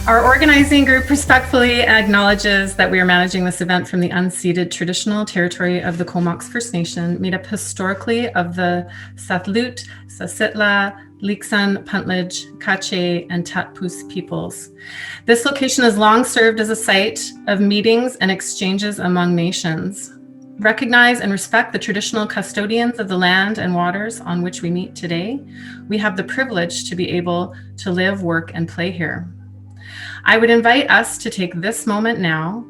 Our organizing group respectfully acknowledges that we are managing this event from the unceded traditional territory of the Comox First Nation, made up historically of the Satlut, Sasitla, Liksan, Puntledge, Kache, and Tatpus peoples. This location has long served as a site of meetings and exchanges among nations. Recognize and respect the traditional custodians of the land and waters on which we meet today. We have the privilege to be able to live, work, and play here. I would invite us to take this moment now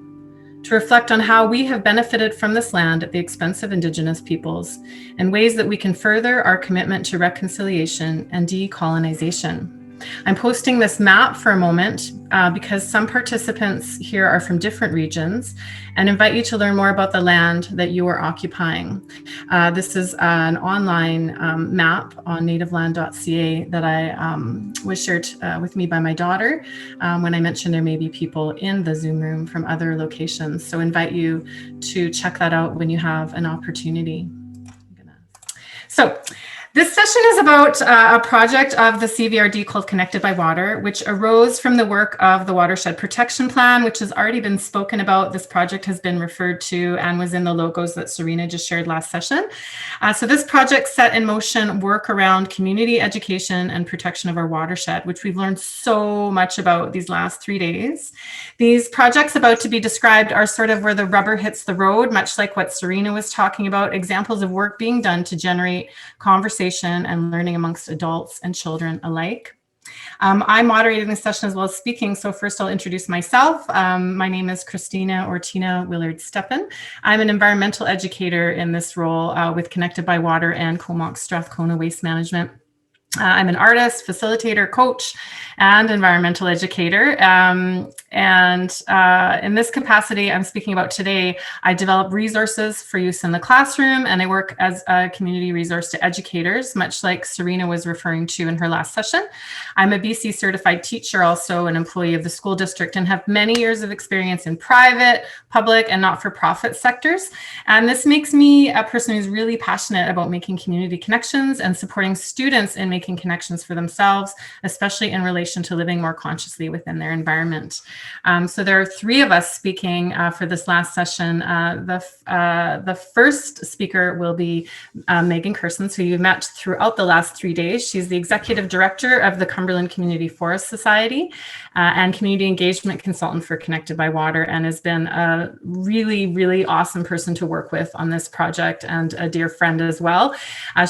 to reflect on how we have benefited from this land at the expense of Indigenous peoples and ways that we can further our commitment to reconciliation and decolonization. I'm posting this map for a moment because some participants here are from different regions and invite you to learn more about the land that you are occupying. This is an online map on nativeland.ca that was shared with me by my daughter when I mentioned there may be people in the Zoom room from other locations. So invite you to check that out when you have an opportunity. So this session is about a project of the CVRD called Connected by Water, which arose from the work of the Watershed Protection Plan, which has already been spoken about. This project has been referred to and was in the logos that Serena just shared last session. So this project set in motion work around community education and protection of our watershed, which we've learned so much about these last 3 days. These projects about to be described are sort of where the rubber hits the road, much like what Serena was talking about, examples of work being done to generate conversation and learning amongst adults and children alike. I'm moderating this session as well as speaking. So first I'll introduce myself. My name is Christina or Tina Willard-Steppen. I'm an environmental educator in this role with Connected by Water and Comox Strathcona Waste Management. I'm an artist, facilitator, coach, and environmental educator. In this capacity I'm speaking about today, I develop resources for use in the classroom, and I work as a community resource to educators, much like Serena was referring to in her last session. I'm a BC certified teacher, also an employee of the school district, and have many years of experience in private, public, and not-for-profit sectors. And this makes me a person who's really passionate about making community connections and supporting students in making connections for themselves, especially in relation to living more consciously within their environment. So there are 3 of us speaking for this last session. The first speaker will be Megan Kersten, who you've met throughout the last 3 days. She's the executive director of the Cumberland Community Forest Society and community engagement consultant for Connected by Water, and has been a really, really awesome person to work with on this project and a dear friend as well.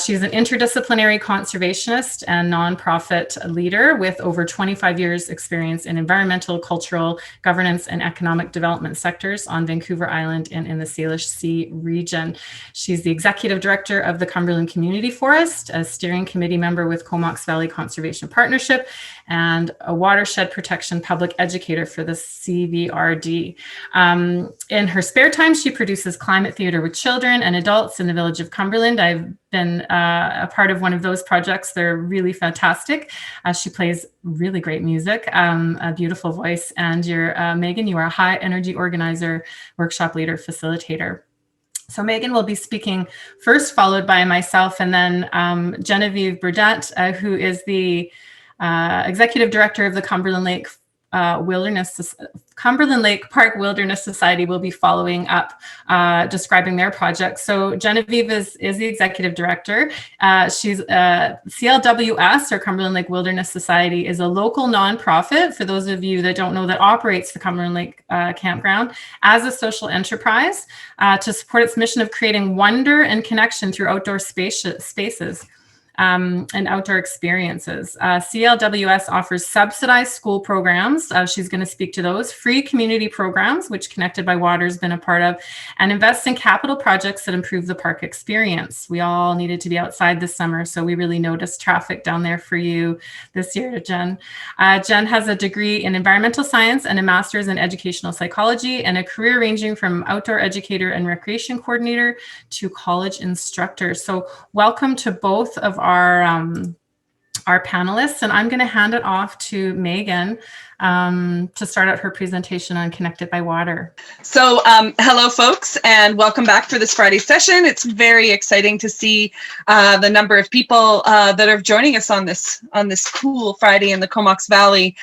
She's an interdisciplinary conservationist and nonprofit leader with over 25 years experience in environmental, cultural, governance, and economic development sectors on Vancouver Island and in the Salish Sea region. She's the executive director of the Cumberland Community Forest, a steering committee member with Comox Valley Conservation Partnership, and a watershed protection public educator for the CVRD. In her spare time, she produces climate theater with children and adults in the Village of Cumberland. I've been a part of one of those projects. They're really fantastic. She plays really great music, a beautiful voice, and Megan, you are a high energy organizer, workshop leader, facilitator. So Megan will be speaking first, followed by myself, and then Genevieve Burdett, who is the executive director of the Cumberland Lake Park Wilderness Society, will be following up, describing their project. So Genevieve is the executive director. She's CLWS, or Cumberland Lake Wilderness Society, is a local nonprofit, for those of you that don't know, that operates the Cumberland Lake Campground as a social enterprise to support its mission of creating wonder and connection through outdoor spaces. And outdoor experiences. CLWS offers subsidized school programs. She's going to speak to those. Free community programs, which Connected by Water has been a part of, and invests in capital projects that improve the park experience. We all needed to be outside this summer, so we really noticed traffic down there for you this year, Jen. Jen has a degree in environmental science and a master's in educational psychology, and a career ranging from outdoor educator and recreation coordinator to college instructor. So welcome to both of our our panelists, and I'm going to hand it off to Megan to start out her presentation on Connected by Water. So hello, folks, and welcome back for this Friday session. It's very exciting to see the number of people that are joining us on this cool Friday in the Comox Valley.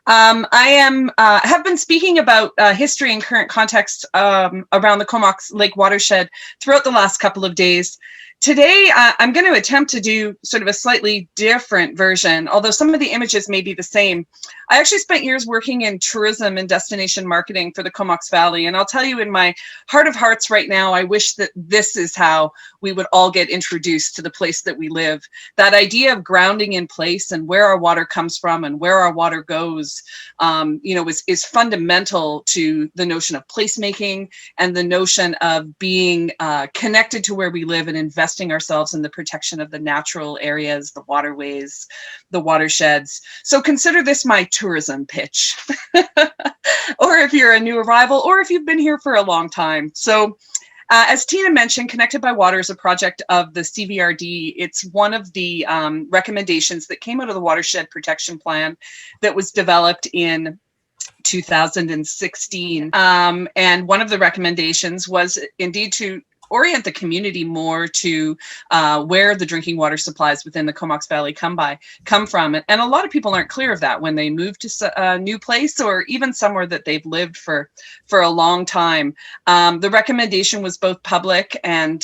I have been speaking about history and current context around the Comox Lake watershed throughout the last couple of days. Today, I'm going to attempt to do sort of a slightly different version, although some of the images may be the same. I actually spent years working in tourism and destination marketing for the Comox Valley, and I'll tell you, in my heart of hearts right now, I wish that this is how we would all get introduced to the place that we live. That idea of grounding in place and where our water comes from and where our water goes, is fundamental to the notion of placemaking and the notion of being connected to where we live and investing ourselves in the protection of the natural areas, the waterways, the watersheds. So consider this my tourism pitch, or if you're a new arrival, or if you've been here for a long time. So as Tina mentioned, Connected by Water is a project of the CVRD. It's one of the recommendations that came out of the Watershed Protection Plan that was developed in 2016. And one of the recommendations was indeed to orient the community more to where the drinking water supplies within the Comox Valley come from. And a lot of people aren't clear of that when they move to a new place or even somewhere that they've lived for a long time. The recommendation was both public and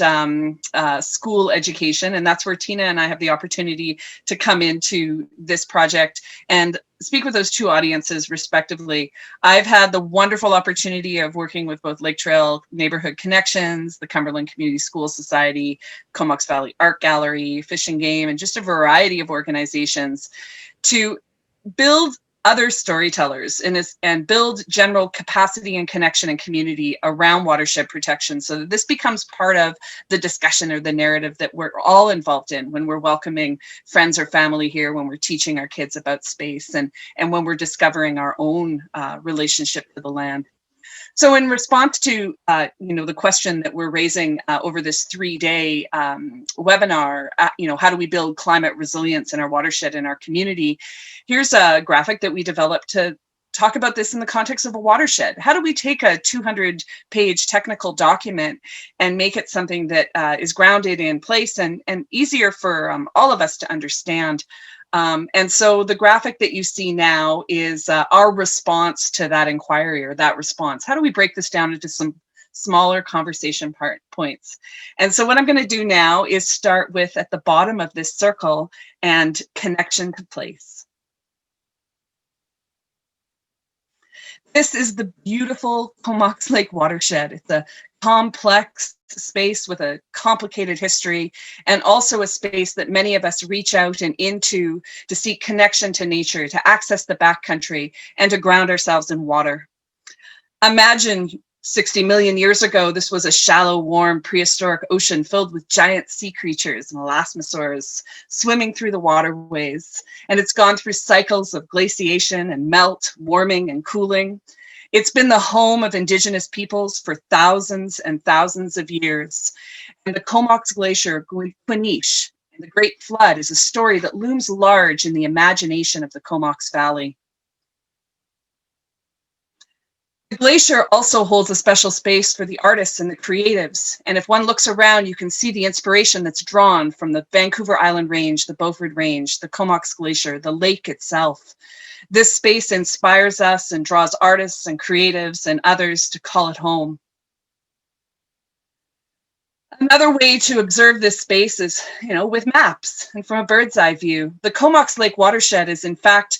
school education. And that's where Tina and I have the opportunity to come into this project and speak with those two audiences respectively. I've had the wonderful opportunity of working with both Lake Trail Neighborhood Connections, the Cumberland Community School Society, Comox Valley Art Gallery, Fish and Game, and just a variety of organizations to build other storytellers and build general capacity and connection and community around watershed protection, so that this becomes part of the discussion or the narrative that we're all involved in when we're welcoming friends or family here, when we're teaching our kids about space, and when we're discovering our own relationship to the land. So in response to the question that we're raising over this 3-day webinar, how do we build climate resilience in our watershed and our community? Here's a graphic that we developed to talk about this in the context of a watershed. How do we take a 200-page technical document and make it something that is grounded in place and easier for all of us to understand? And so the graphic that you see now is our response to that inquiry, or that response. How do we break this down into some smaller conversation points? And so what I'm going to do now is start with, at the bottom of this circle, and connection to place. This is the beautiful Comox Lake watershed. It's a complex space with a complicated history, and also a space that many of us reach out and into to seek connection to nature, to access the backcountry, and to ground ourselves in water. Imagine 60 million years ago, this was a shallow, warm, prehistoric ocean filled with giant sea creatures and elasmosaurs swimming through the waterways. And it's gone through cycles of glaciation and melt, warming and cooling. It's been the home of Indigenous peoples for thousands and thousands of years. And the Comox Glacier, Quinish, and the Great Flood is a story that looms large in the imagination of the Comox Valley. The glacier also holds a special space for the artists and the creatives. And if one looks around, you can see the inspiration that's drawn from the Vancouver Island Range, the Beaufort Range, the Comox Glacier, the lake itself. This space inspires us and draws artists and creatives and others to call it home. Another way to observe this space is, with maps and from a bird's eye view. The Comox Lake watershed is, in fact,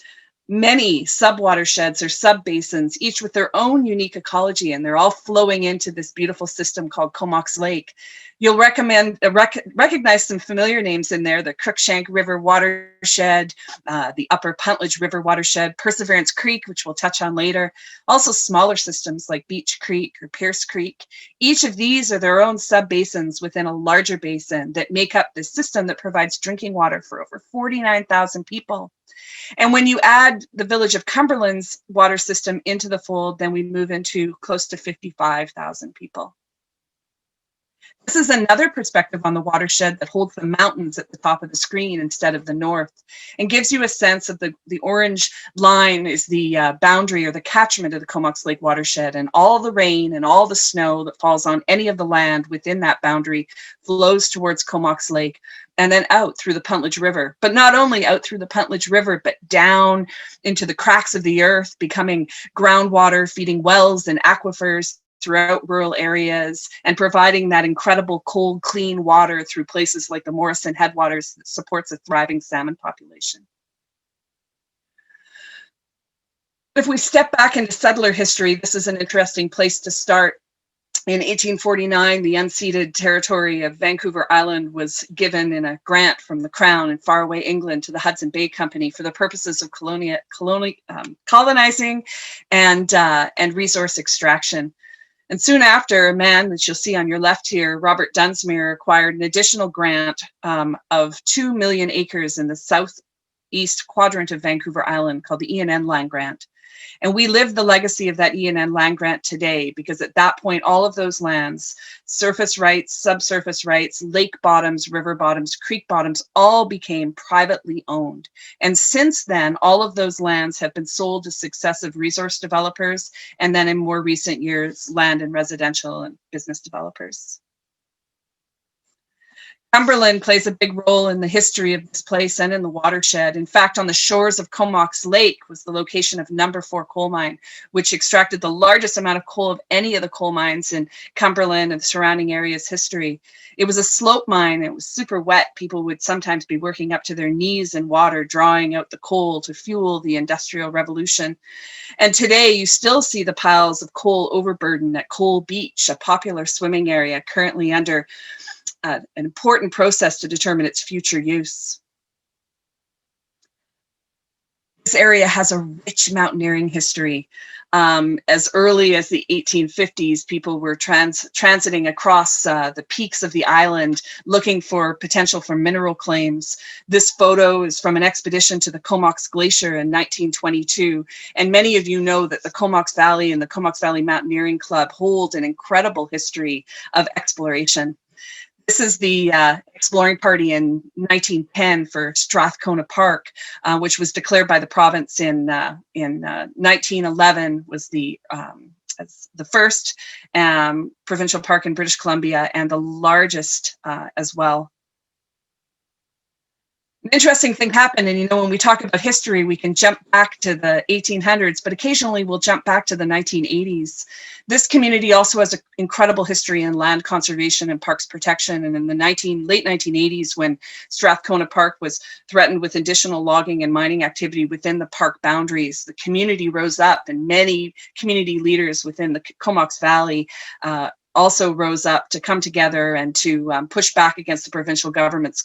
many sub-watersheds or sub-basins, each with their own unique ecology, and they're all flowing into this beautiful system called Comox Lake. You'll recognize some familiar names in there: the Crookshank River watershed, the Upper Puntledge River watershed, Perseverance Creek, which we'll touch on later, also smaller systems like Beach Creek or Pierce Creek. Each of these are their own sub-basins within a larger basin that make up this system that provides drinking water for over 49,000 people. And when you add the Village of Cumberland's water system into the fold, then we move into close to 55,000 people. This is another perspective on the watershed that holds the mountains at the top of the screen instead of the north, and gives you a sense of the orange line is the boundary or the catchment of the Comox Lake watershed, and all the rain and all the snow that falls on any of the land within that boundary flows towards Comox Lake and then out through the Puntledge River. But not only out through the Puntledge River, but down into the cracks of the earth, becoming groundwater, feeding wells and aquifers throughout rural areas, and providing that incredible cold, clean water through places like the Morrison Headwaters that supports a thriving salmon population. If we step back into settler history, this is an interesting place to start. In 1849, the unceded territory of Vancouver Island was given in a grant from the Crown in faraway England to the Hudson Bay Company for the purposes of colonizing and resource extraction. And soon after, a man that you'll see on your left here, Robert Dunsmuir, acquired an additional grant of 2 million acres in the southeast quadrant of Vancouver Island called the E&N Land Grant. And we live the legacy of that E&N land grant today, because at that point, all of those lands, surface rights, subsurface rights, lake bottoms, river bottoms, creek bottoms, all became privately owned. And since then, all of those lands have been sold to successive resource developers, and then in more recent years, land and residential and business developers. Cumberland plays a big role in the history of this place and in the watershed. In fact, on the shores of Comox Lake was the location of number 4 coal mine, which extracted the largest amount of coal of any of the coal mines in Cumberland and the surrounding area's history. It was a slope mine. It was super wet. People would sometimes be working up to their knees in water, drawing out the coal to fuel the Industrial Revolution. And today you still see the piles of coal overburden at Coal Beach, a popular swimming area currently under an important process to determine its future use. This area has a rich mountaineering history. As early as the 1850s, people were transiting across the peaks of the island looking for potential for mineral claims. This photo is from an expedition to the Comox Glacier in 1922. And many of you know that the Comox Valley and the Comox Valley Mountaineering Club hold an incredible history of exploration. This is the exploring party in 1910 for Strathcona Park, which was declared by the province in 1911, was the first provincial park in British Columbia and the largest as well. An interesting thing happened, and when we talk about history, we can jump back to the 1800s, but occasionally we'll jump back to the 1980s. This community also has an incredible history in land conservation and parks protection, and in the late 1980s, when Strathcona Park was threatened with additional logging and mining activity within the park boundaries, the community rose up, and many community leaders within the Comox Valley also rose up to come together and to push back against the provincial government's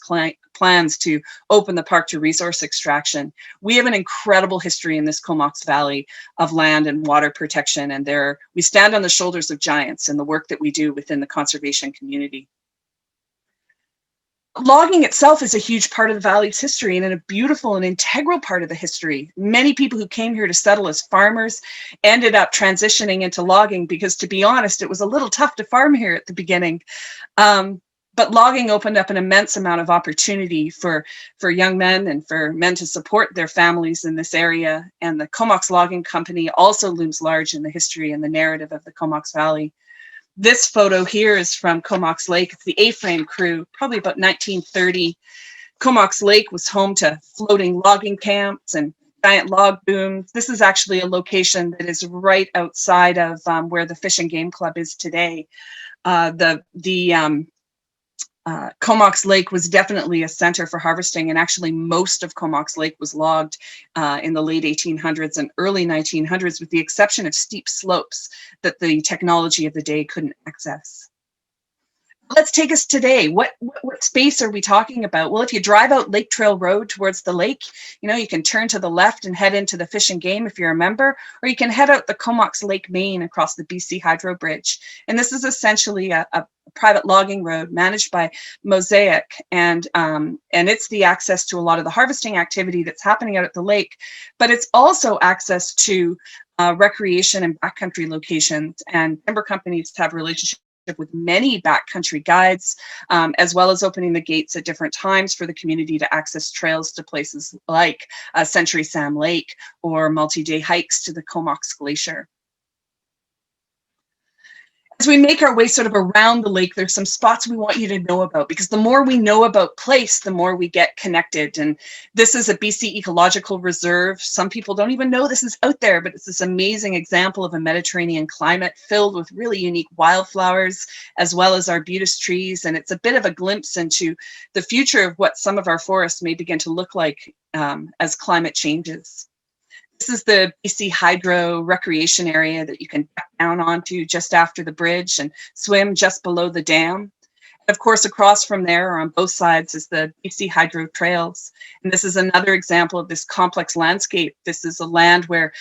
plans to open the park to resource extraction. We have an incredible history in this Comox Valley of land and water protection, and we stand on the shoulders of giants in the work that we do within the conservation community. Logging itself is a huge part of the valley's history and a beautiful and integral part of the history. Many people who came here to settle as farmers ended up transitioning into logging because, to be honest, it was a little tough to farm here at the beginning. But logging opened up an immense amount of opportunity for young men and for men to support their families in this area. And the Comox Logging Company also looms large in the history and the narrative of the Comox Valley. This photo here is from Comox Lake. It's the A-frame crew, probably about 1930. Comox Lake was home to floating logging camps and giant log booms. This is actually a location that is right outside of where the Fish and Game Club is today. Comox Lake was definitely a center for harvesting, and actually most of Comox Lake was logged in the late 1800s and early 1900s, with the exception of steep slopes that the technology of the day couldn't access. Let's take us today. What space are we talking about? Well, if you drive out Lake Trail Road towards the lake, you can turn to the left and head into the Fish and Game if you're a member, or you can head out the Comox Lake Main across the BC Hydro Bridge. And this is essentially a private logging road managed by Mosaic, and it's the access to a lot of the harvesting activity that's happening out at the lake, but it's also access to recreation and backcountry locations, and timber companies have relationships with many backcountry guides, as well as opening the gates at different times for the community to access trails to places like Century Sam Lake or multi-day hikes to the Comox Glacier. As we make our way sort of around the lake, there's some spots we want you to know about, because the more we know about place, the more we get connected. And this is a BC Ecological Reserve. Some people don't even know this is out there, but it's this amazing example of a Mediterranean climate filled with really unique wildflowers, as well as arbutus trees. And it's a bit of a glimpse into the future of what some of our forests may begin to look like as climate changes. This is the BC Hydro recreation area that you can duck down onto just after the bridge and swim just below the dam. And of course, across from there, or on both sides, is the BC Hydro Trails. And this is another example of this complex landscape. This is a land where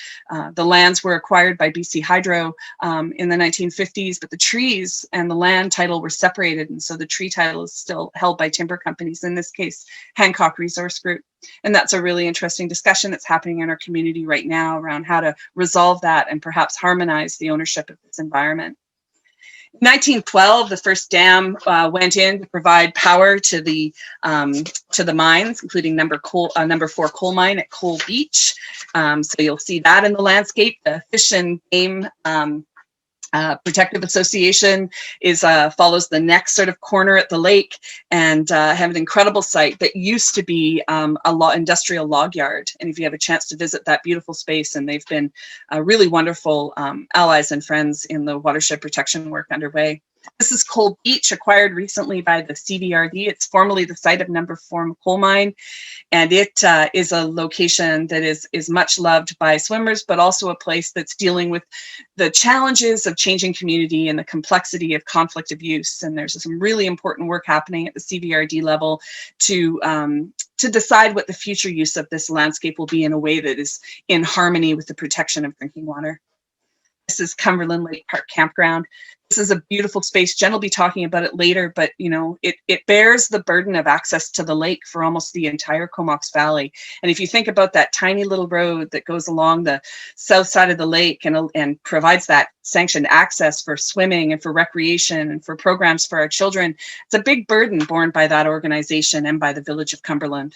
the lands were acquired by BC Hydro in the 1950s, but the trees and the land title were separated. And so the tree title is still held by timber companies, in this case, Hancock Resource Group. And that's a really interesting discussion that's happening in our community right now around how to resolve that and perhaps harmonize the ownership of this environment. In 1912, the first dam went in to provide power to the mines, including number 4 coal mine at Coal Beach. So you'll see that in the landscape. The Fish and Game Protective Association follows the next sort of corner at the lake, and have an incredible site that used to be industrial log yard. And if you have a chance to visit that beautiful space, and they've been really wonderful allies and friends in the watershed protection work underway. This is Coal Beach, acquired recently by the CDRD. It's formerly the site of number 4 coal mine, and it is a location that is much loved by swimmers, but also a place that's dealing with the challenges of changing community and the complexity of conflict of use. And there's some really important work happening at the CDRD level to decide what the future use of this landscape will be in a way that is in harmony with the protection of drinking water. This is Cumberland Lake Park Campground. This is a beautiful space. Jen will be talking about it later, but it bears the burden of access to the lake for almost the entire Comox Valley. And if you think about that tiny little road that goes along the south side of the lake and provides that sanctioned access for swimming and for recreation and for programs for our children, it's a big burden borne by that organization and by the Village of Cumberland.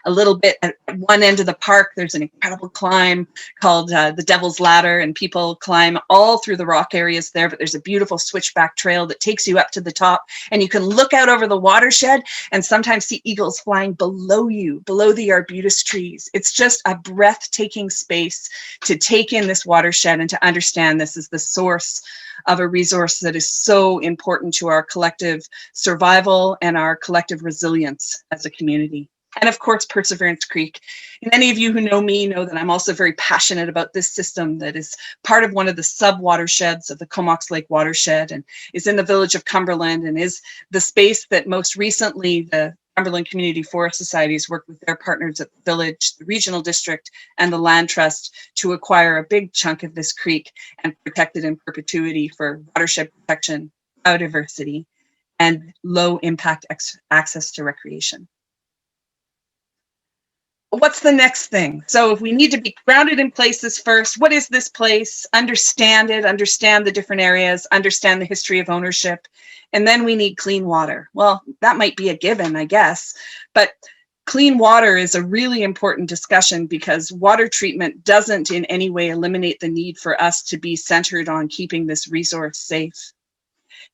A little bit at one end of the park, there's an incredible climb called the Devil's Ladder, and people climb all through the rock areas there, but there's a beautiful switchback trail that takes you up to the top, and you can look out over the watershed and sometimes see eagles flying below you, below the arbutus trees. It's just a breathtaking space to take in this watershed and to understand this is the source of a resource that is so important to our collective survival and our collective resilience as a community. And of course, Perseverance Creek. And any of you who know me know that I'm also very passionate about this system that is part of one of the sub-watersheds of the Comox Lake watershed, and is in the Village of Cumberland, and is the space that most recently the Cumberland Community Forest Societies worked with their partners at the Village, the Regional District, and the Land Trust to acquire a big chunk of this creek and protect it in perpetuity for watershed protection, biodiversity, and low impact access to recreation. What's the next thing? So if we need to be grounded in places first, what is this place? Understand it, understand the different areas, understand the history of ownership, and then we need clean water. Well, that might be a given, I guess, but clean water is a really important discussion because water treatment doesn't in any way eliminate the need for us to be centered on keeping this resource safe.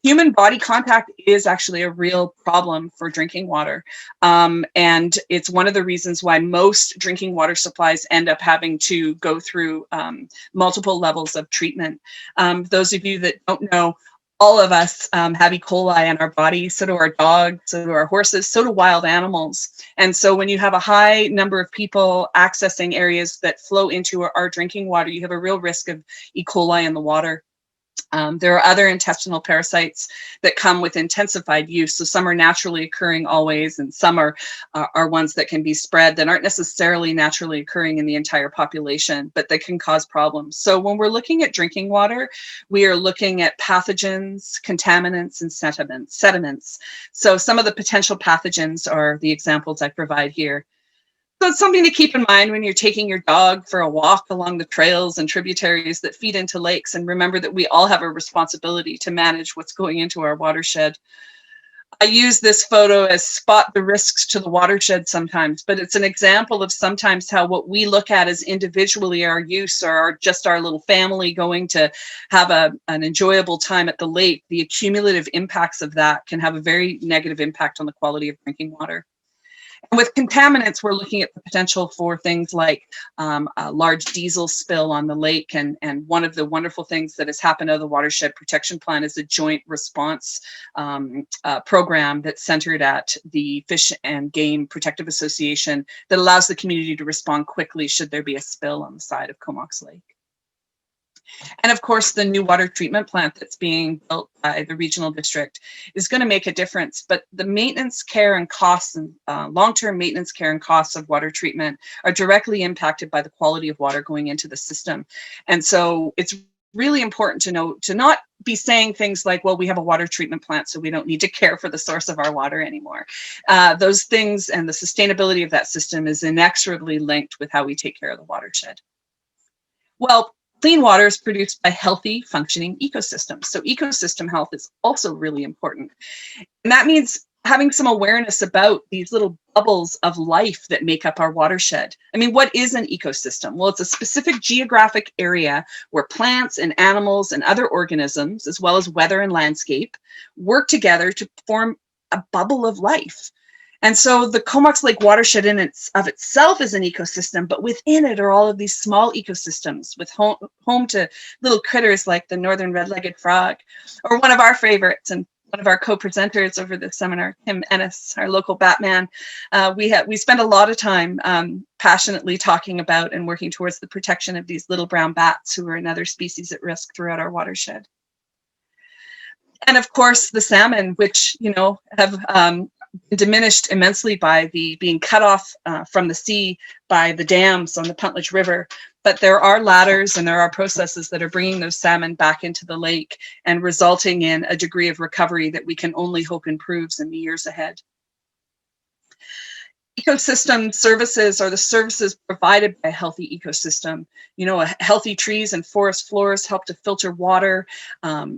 Human body contact is actually a real problem for drinking water. And it's one of the reasons why most drinking water supplies end up having to go through multiple levels of treatment. Those of you that don't know, all of us have E. coli in our body, so do our dogs, so do our horses, so do wild animals. And so when you have a high number of people accessing areas that flow into our drinking water, you have a real risk of E. coli in the water. There are other intestinal parasites that come with intensified use. So some are naturally occurring always, and some are ones that can be spread that aren't necessarily naturally occurring in the entire population, but that can cause problems. So when we're looking at drinking water, we are looking at pathogens, contaminants, and sediments. So some of the potential pathogens are the examples I provide here. So it's something to keep in mind when you're taking your dog for a walk along the trails and tributaries that feed into lakes. And remember that we all have a responsibility to manage what's going into our watershed. I use this photo as spot the risks to the watershed sometimes, but it's an example of sometimes how what we look at as individually our use or just our little family going to have an enjoyable time at the lake, the accumulative impacts of that can have a very negative impact on the quality of drinking water. And with contaminants, we're looking at the potential for things like a large diesel spill on the lake. And one of the wonderful things that has happened out of the Watershed Protection Plan is a joint response program that's centered at the Fish and Game Protective Association that allows the community to respond quickly should there be a spill on the side of Comox Lake. And of course, the new water treatment plant that's being built by the regional district is going to make a difference. But the maintenance, care, and costs, and long-term maintenance, care, and costs of water treatment are directly impacted by the quality of water going into the system. And so it's really important to know to not be saying things like, well, we have a water treatment plant, so we don't need to care for the source of our water anymore. Those things and the sustainability of that system is inexorably linked with how we take care of the watershed. Well, clean water is produced by healthy, functioning ecosystems. So ecosystem health is also really important. And that means having some awareness about these little bubbles of life that make up our watershed. I mean, what is an ecosystem? Well, it's a specific geographic area where plants and animals and other organisms, as well as weather and landscape, work together to form a bubble of life. And so the Comox Lake watershed in of itself is an ecosystem, but within it are all of these small ecosystems with home to little critters like the northern red-legged frog, or one of our favorites and one of our co-presenters over this seminar, Tim Ennis, our local Batman. We spend a lot of time passionately talking about and working towards the protection of these little brown bats who are another species at risk throughout our watershed. And of course, the salmon, which, you know, have diminished immensely by the being cut off from the sea by the dams on the Puntledge River. But there are ladders and there are processes that are bringing those salmon back into the lake and resulting in a degree of recovery that we can only hope improves in the years ahead. Ecosystem services are the services provided by a healthy ecosystem. You know, healthy trees and forest floors help to filter water.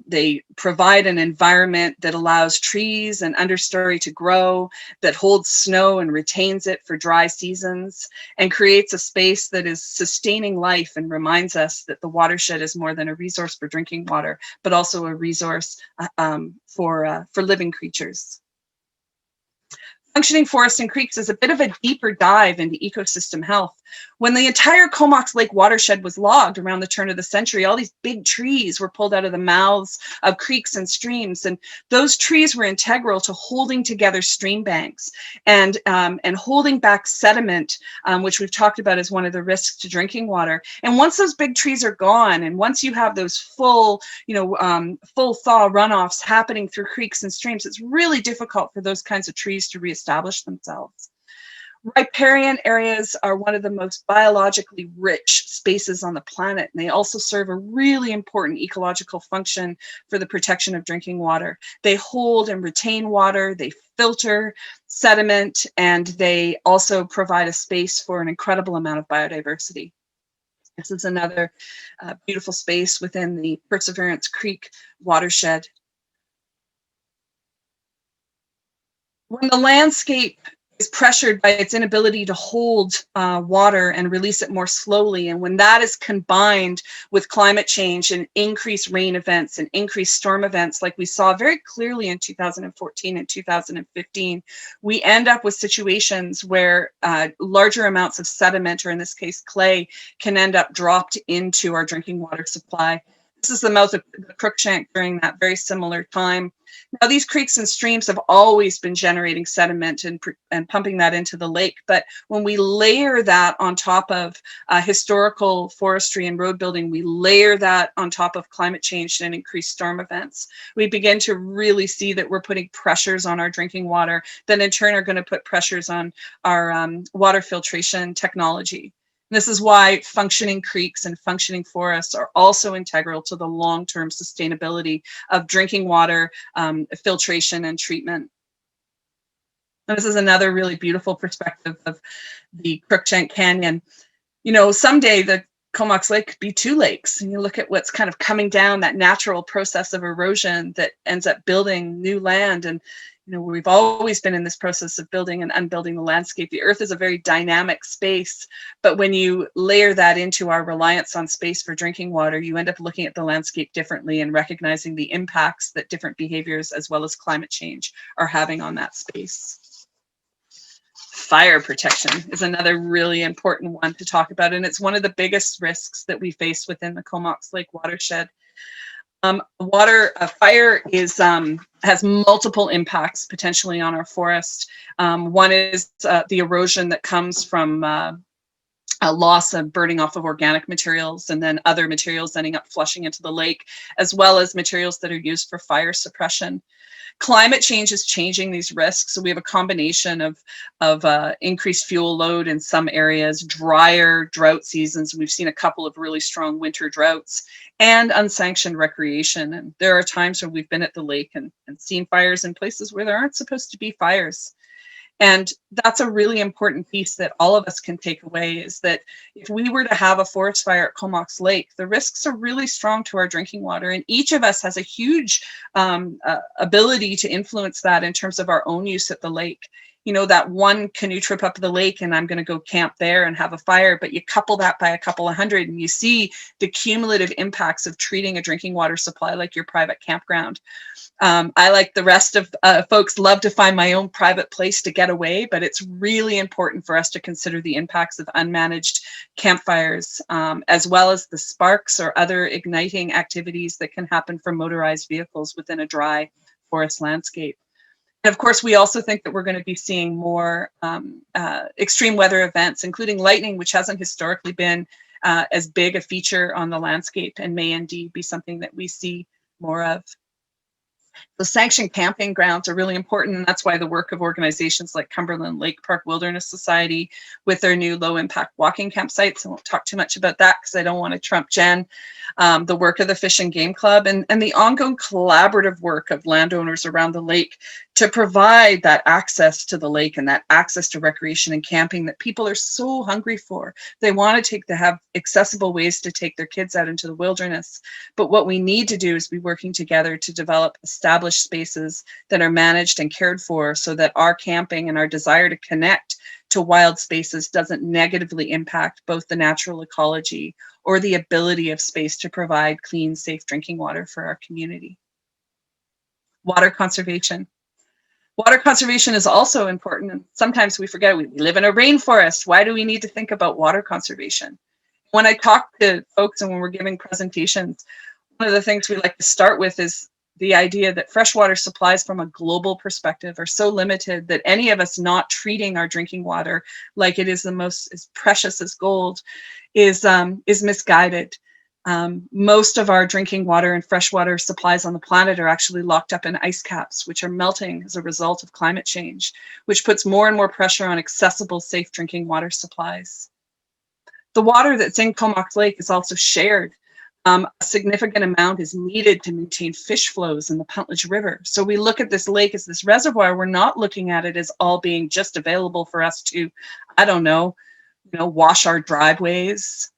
They provide an environment that allows trees and understory to grow, that holds snow and retains it for dry seasons, and creates a space that is sustaining life and reminds us that the watershed is more than a resource for drinking water, but also a resource for living creatures. Functioning forests and creeks is a bit of a deeper dive into ecosystem health. When the entire Comox Lake watershed was logged around the turn of the century, all these big trees were pulled out of the mouths of creeks and streams, and those trees were integral to holding together stream banks and holding back sediment, which we've talked about as one of the risks to drinking water. And once those big trees are gone, and once you have those full thaw runoffs happening through creeks and streams, it's really difficult for those kinds of trees to reestablish themselves. Riparian areas are one of the most biologically rich spaces on the planet, and they also serve a really important ecological function for the protection of drinking water. They hold and retain water, they filter sediment, and they also provide a space for an incredible amount of biodiversity. This is another beautiful space within the Perseverance Creek watershed. When the landscape is pressured by its inability to hold water and release it more slowly, and when that is combined with climate change and increased rain events and increased storm events, like we saw very clearly in 2014 and 2015, we end up with situations where larger amounts of sediment, or in this case clay, can end up dropped into our drinking water supply. This is the mouth of the Crookshank during that very similar time. Now, these creeks and streams have always been generating sediment and pumping that into the lake. But when we layer that on top of historical forestry and road building, we layer that on top of climate change and increased storm events, we begin to really see that we're putting pressures on our drinking water that in turn are going to put pressures on our water filtration technology. This is why functioning creeks and functioning forests are also integral to the long-term sustainability of drinking water, filtration, and treatment. And this is another really beautiful perspective of the Crookshank Canyon. Someday the Comox Lake could be two lakes, and you look at what's kind of coming down, that natural process of erosion that ends up building new land. And we've always been in this process of building and unbuilding the landscape. The earth is a very dynamic space, but when you layer that into our reliance on space for drinking water, you end up looking at the landscape differently and recognizing the impacts that different behaviors as well as climate change are having on that space. Fire protection is another really important one to talk about, and it's one of the biggest risks that we face within the Comox Lake watershed. Fire has multiple impacts potentially on our forest. One is the erosion that comes from a loss of burning off of organic materials, and then other materials ending up flushing into the lake, as well as materials that are used for fire suppression. Climate change is changing these risks. So we have a combination of increased fuel load in some areas, drier drought seasons. We've seen a couple of really strong winter droughts, and unsanctioned recreation. And there are times when we've been at the lake and seen fires in places where there aren't supposed to be fires. And that's a really important piece that all of us can take away, is that if we were to have a forest fire at Comox Lake, the risks are really strong to our drinking water. And each of us has a huge ability to influence that in terms of our own use at the lake. That one canoe trip up the lake and I'm going to go camp there and have a fire, but you couple that by a couple of hundred and you see the cumulative impacts of treating a drinking water supply like your private campground. I, like the rest of folks, love to find my own private place to get away, but it's really important for us to consider the impacts of unmanaged campfires, as well as the sparks or other igniting activities that can happen from motorized vehicles within a dry forest landscape. And of course, we also think that we're going to be seeing more extreme weather events, including lightning, which hasn't historically been as big a feature on the landscape and may indeed be something that we see more of. The sanctioned camping grounds are really important, and that's why the work of organizations like Cumberland Lake Park Wilderness Society with their new low-impact walking campsites, I won't talk too much about that because I don't want to trump Jen, the work of the Fish and Game Club, and the ongoing collaborative work of landowners around the lake to provide that access to the lake and that access to recreation and camping that people are so hungry for. They want to have accessible ways to take their kids out into the wilderness. But what we need to do is be working together to develop established spaces that are managed and cared for so that our camping and our desire to connect to wild spaces doesn't negatively impact both the natural ecology or the ability of space to provide clean, safe drinking water for our community. Water conservation. Water conservation is also important, and sometimes we forget we live in a rainforest. Why do we need to think about water conservation? When I talk to folks and when we're giving presentations, one of the things we like to start with is the idea that freshwater supplies from a global perspective are so limited that any of us not treating our drinking water like it is as precious as gold is misguided. Most of our drinking water and freshwater supplies on the planet are actually locked up in ice caps, which are melting as a result of climate change, which puts more and more pressure on accessible, safe drinking water supplies. The water that's in Comox Lake is also shared. A significant amount is needed to maintain fish flows in the Puntledge River. So we look at this lake as this reservoir. We're not looking at it as all being just available for us to, wash our driveways.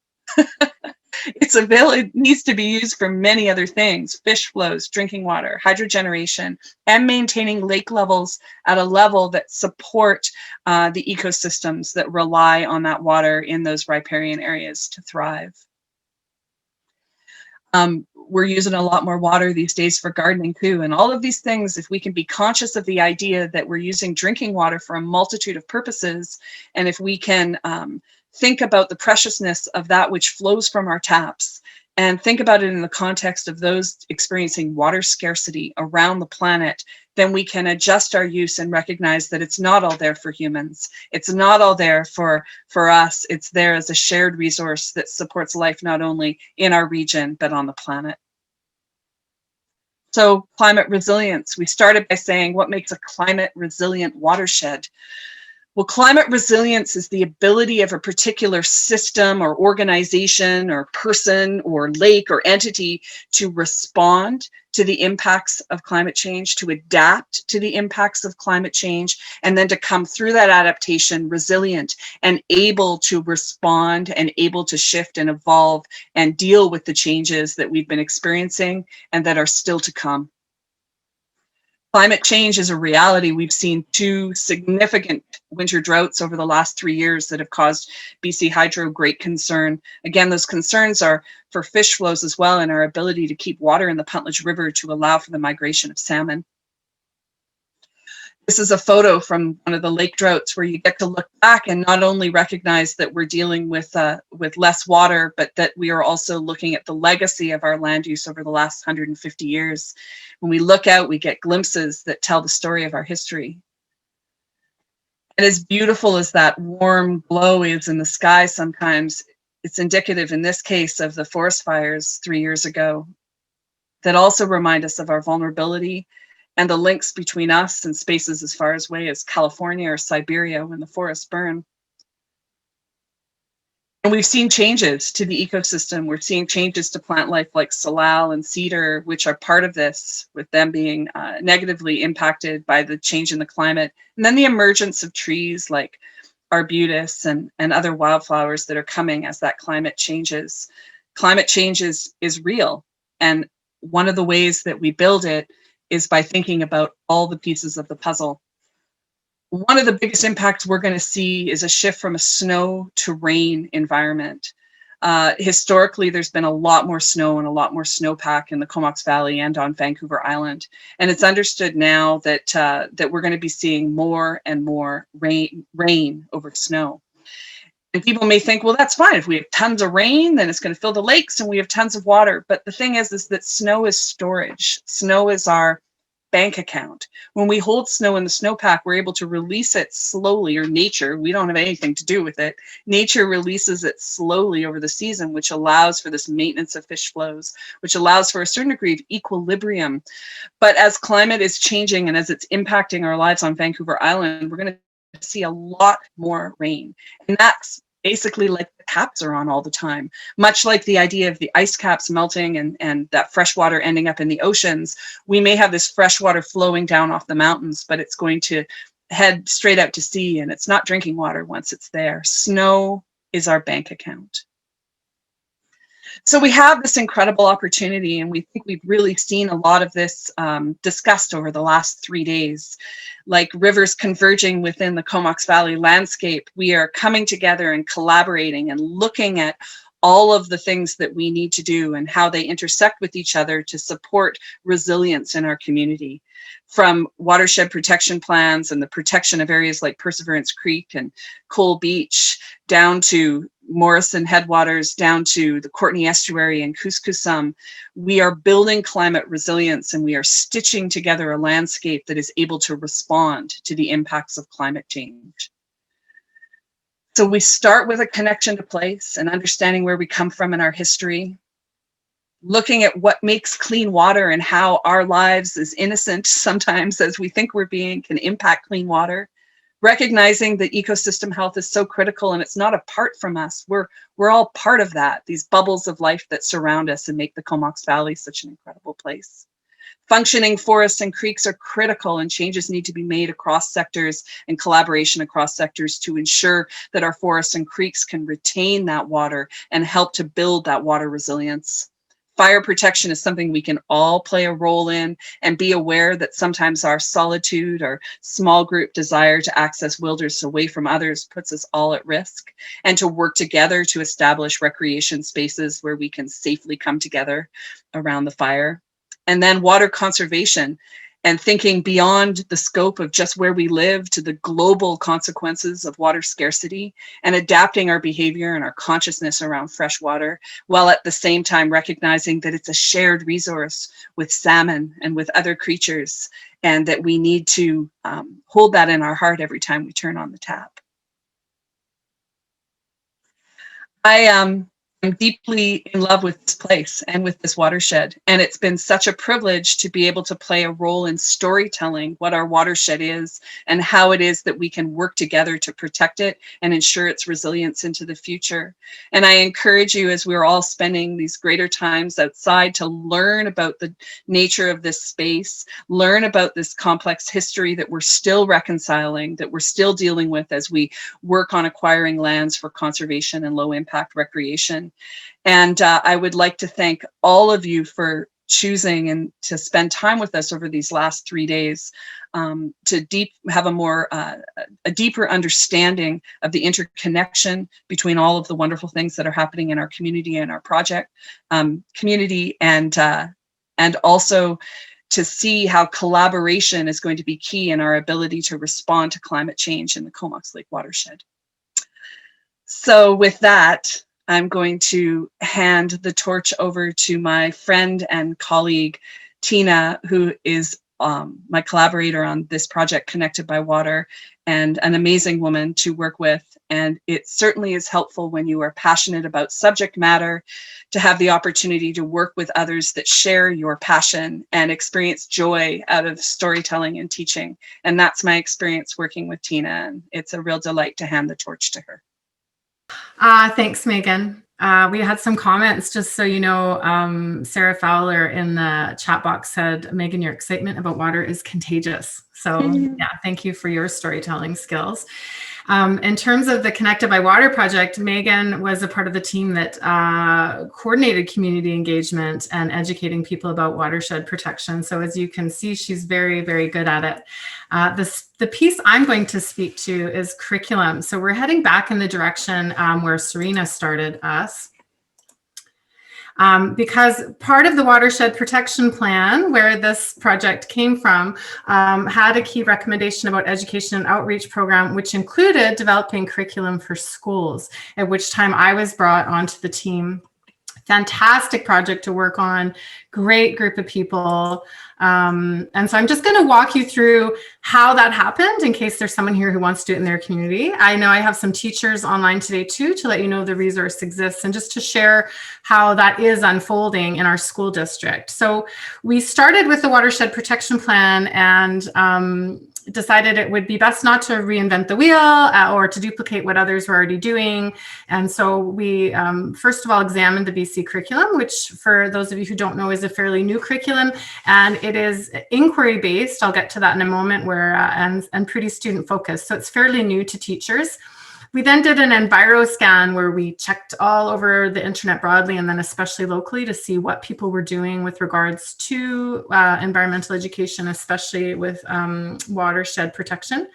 It needs to be used for many other things: fish flows, drinking water, hydrogeneration, and maintaining lake levels at a level that support the ecosystems that rely on that water in those riparian areas to thrive. We're using a lot more water these days for gardening too. And all of these things, if we can be conscious of the idea that we're using drinking water for a multitude of purposes, and if we can think about the preciousness of that which flows from our taps, and think about it in the context of those experiencing water scarcity around the planet, then we can adjust our use and recognize that it's not all there for humans. It's not all there for us. It's there as a shared resource that supports life not only in our region, but on the planet. So climate resilience. We started by saying what makes a climate resilient watershed. Well, climate resilience is the ability of a particular system or organization or person or lake or entity to respond to the impacts of climate change, to adapt to the impacts of climate change, and then to come through that adaptation resilient and able to respond and able to shift and evolve and deal with the changes that we've been experiencing and that are still to come. Climate change is a reality. We've seen 2 significant winter droughts over the last 3 years that have caused BC Hydro great concern. Again, those concerns are for fish flows as well and our ability to keep water in the Puntledge River to allow for the migration of salmon. This is a photo from one of the lake droughts where you get to look back and not only recognize that we're dealing with less water, but that we are also looking at the legacy of our land use over the last 150 years. When we look out, we get glimpses that tell the story of our history. And as beautiful as that warm glow is in the sky sometimes, it's indicative in this case of the forest fires 3 years ago that also remind us of our vulnerability and the links between us and spaces as far away as California or Siberia when the forests burn. And we've seen changes to the ecosystem. We're seeing changes to plant life like salal and cedar, which are part of this, with them being negatively impacted by the change in the climate. And then the emergence of trees like arbutus and other wildflowers that are coming as that climate changes. Climate change is real. And one of the ways that we build it is by thinking about all the pieces of the puzzle. One of the biggest impacts we're going to see is a shift from a snow to rain environment. Historically, there's been a lot more snow and a lot more snowpack in the Comox Valley and on Vancouver Island. And it's understood now that, that we're going to be seeing more and more rain over snow. And people may think, well, that's fine. If we have tons of rain, then it's going to fill the lakes and we have tons of water. But the thing is that snow is storage. Snow is our bank account. When we hold snow in the snowpack, we're able to release it slowly, or nature, we don't have anything to do with it. Nature releases it slowly over the season, which allows for this maintenance of fish flows, which allows for a certain degree of equilibrium. But as climate is changing and as it's impacting our lives on Vancouver Island, we're going to see a lot more rain. And that's basically like the taps are on all the time. Much like the idea of the ice caps melting and that fresh water ending up in the oceans, we may have this fresh water flowing down off the mountains, but it's going to head straight out to sea and it's not drinking water once it's there. Snow is our bank account. So we have this incredible opportunity, and we think we've really seen a lot of this discussed over the last 3 days. Like rivers converging within the Comox Valley landscape, we are coming together and collaborating and looking at all of the things that we need to do and how they intersect with each other to support resilience in our community. From watershed protection plans and the protection of areas like Perseverance Creek and Cole Beach, down to Morrison Headwaters, down to the Courtney Estuary and Kuskusum, we are building climate resilience and we are stitching together a landscape that is able to respond to the impacts of climate change. So we start with a connection to place and understanding where we come from in our history, looking at what makes clean water and how our lives, as innocent sometimes as we think we're being, can impact clean water, recognizing that ecosystem health is so critical and it's not apart from us. We're all part of that, these bubbles of life that surround us and make the Comox Valley such an incredible place. Functioning forests and creeks are critical, and changes need to be made across sectors and collaboration across sectors to ensure that our forests and creeks can retain that water and help to build that water resilience. Fire protection is something we can all play a role in, and be aware that sometimes our solitude or small group desire to access wilderness away from others puts us all at risk, and to work together to establish recreation spaces where we can safely come together around the fire. And then water conservation and thinking beyond the scope of just where we live to the global consequences of water scarcity, and adapting our behavior and our consciousness around fresh water, while at the same time recognizing that it's a shared resource with salmon and with other creatures, and that we need to hold that in our heart every time we turn on the tap. I'm deeply in love with this place and with this watershed. And it's been such a privilege to be able to play a role in storytelling what our watershed is and how it is that we can work together to protect it and ensure its resilience into the future. And I encourage you, as we're all spending these greater times outside, to learn about the nature of this space, learn about this complex history that we're still reconciling, that we're still dealing with as we work on acquiring lands for conservation and low impact recreation. And I would like to thank all of you for choosing and to spend time with us over these last 3 days to have a deeper understanding of the interconnection between all of the wonderful things that are happening in our community and our project community, and also to see how collaboration is going to be key in our ability to respond to climate change in the Comox Lake watershed. So with that, I'm going to hand the torch over to my friend and colleague, Tina, who is my collaborator on this project, Connected by Water, and an amazing woman to work with. And it certainly is helpful when you are passionate about subject matter to have the opportunity to work with others that share your passion and experience joy out of storytelling and teaching. And that's my experience working with Tina. And it's a real delight to hand the torch to her. Thanks, Megan. We had some comments, just so you know. Sarah Fowler in the chat box said, Megan, your excitement about water is contagious. So yeah, thank you for your storytelling skills. In terms of the Connected by Water project, Megan was a part of the team that coordinated community engagement and educating people about watershed protection. So as you can see, she's very, very good at it. The piece I'm going to speak to is curriculum. So we're heading back in the direction where Serena started us. Because part of the watershed protection plan, where this project came from, had a key recommendation about education and outreach program, which included developing curriculum for schools, at which time I was brought onto the team. Fantastic project to work on, great group of people. And so I'm just going to walk you through how that happened in case there's someone here who wants to do it in their community. I know I have some teachers online today too, to let you know the resource exists and just to share how that is unfolding in our school district. So we started with the watershed protection plan and decided it would be best not to reinvent the wheel or to duplicate what others were already doing. And so we first of all examined the BC curriculum, which for those of you who don't know is a fairly new curriculum, and it is inquiry based. I'll get to that in a moment, where and pretty student focused. So it's fairly new to teachers. We then did an enviro scan where we checked all over the internet broadly and then especially locally to see what people were doing with regards to environmental education, especially with watershed protection.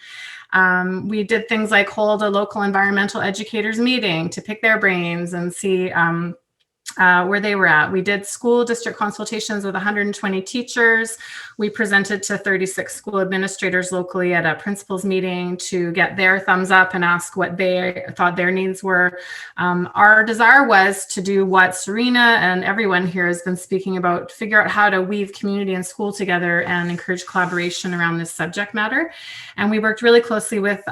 We did things like hold a local environmental educators meeting to pick their brains and see where they were at. We did school district consultations with 120 teachers. We presented to 36 school administrators locally at a principals meeting to get their thumbs up and ask what they thought their needs were. Our desire was to do what Serena and everyone here has been speaking about, figure out how to weave community and school together and encourage collaboration around this subject matter. And we worked really closely with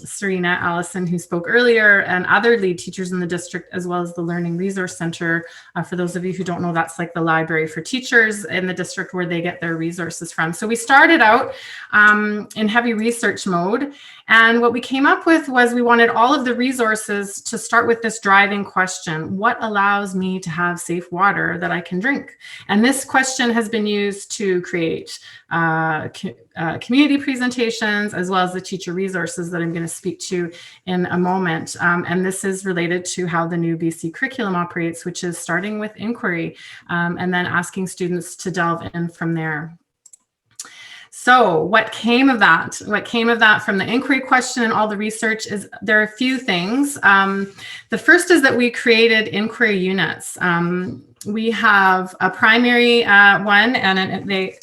Serena Allison, who spoke earlier, and other lead teachers in the district, as well as the Learning Resource Center. For those of you who don't know, that's like the library for teachers in the district where they get their resources from. So we started out in heavy research mode. And what we came up with was we wanted all of the resources to start with this driving question: what allows me to have safe water that I can drink? And this question has been used to create community presentations, as well as the teacher resources that I'm going to speak to in a moment. And this is related to how the new BC curriculum operates, which is starting with inquiry and then asking students to delve in from there. So what came of that? What came of that from the inquiry question and all the research is there are a few things. The first is that we created inquiry units. We have a primary one, and they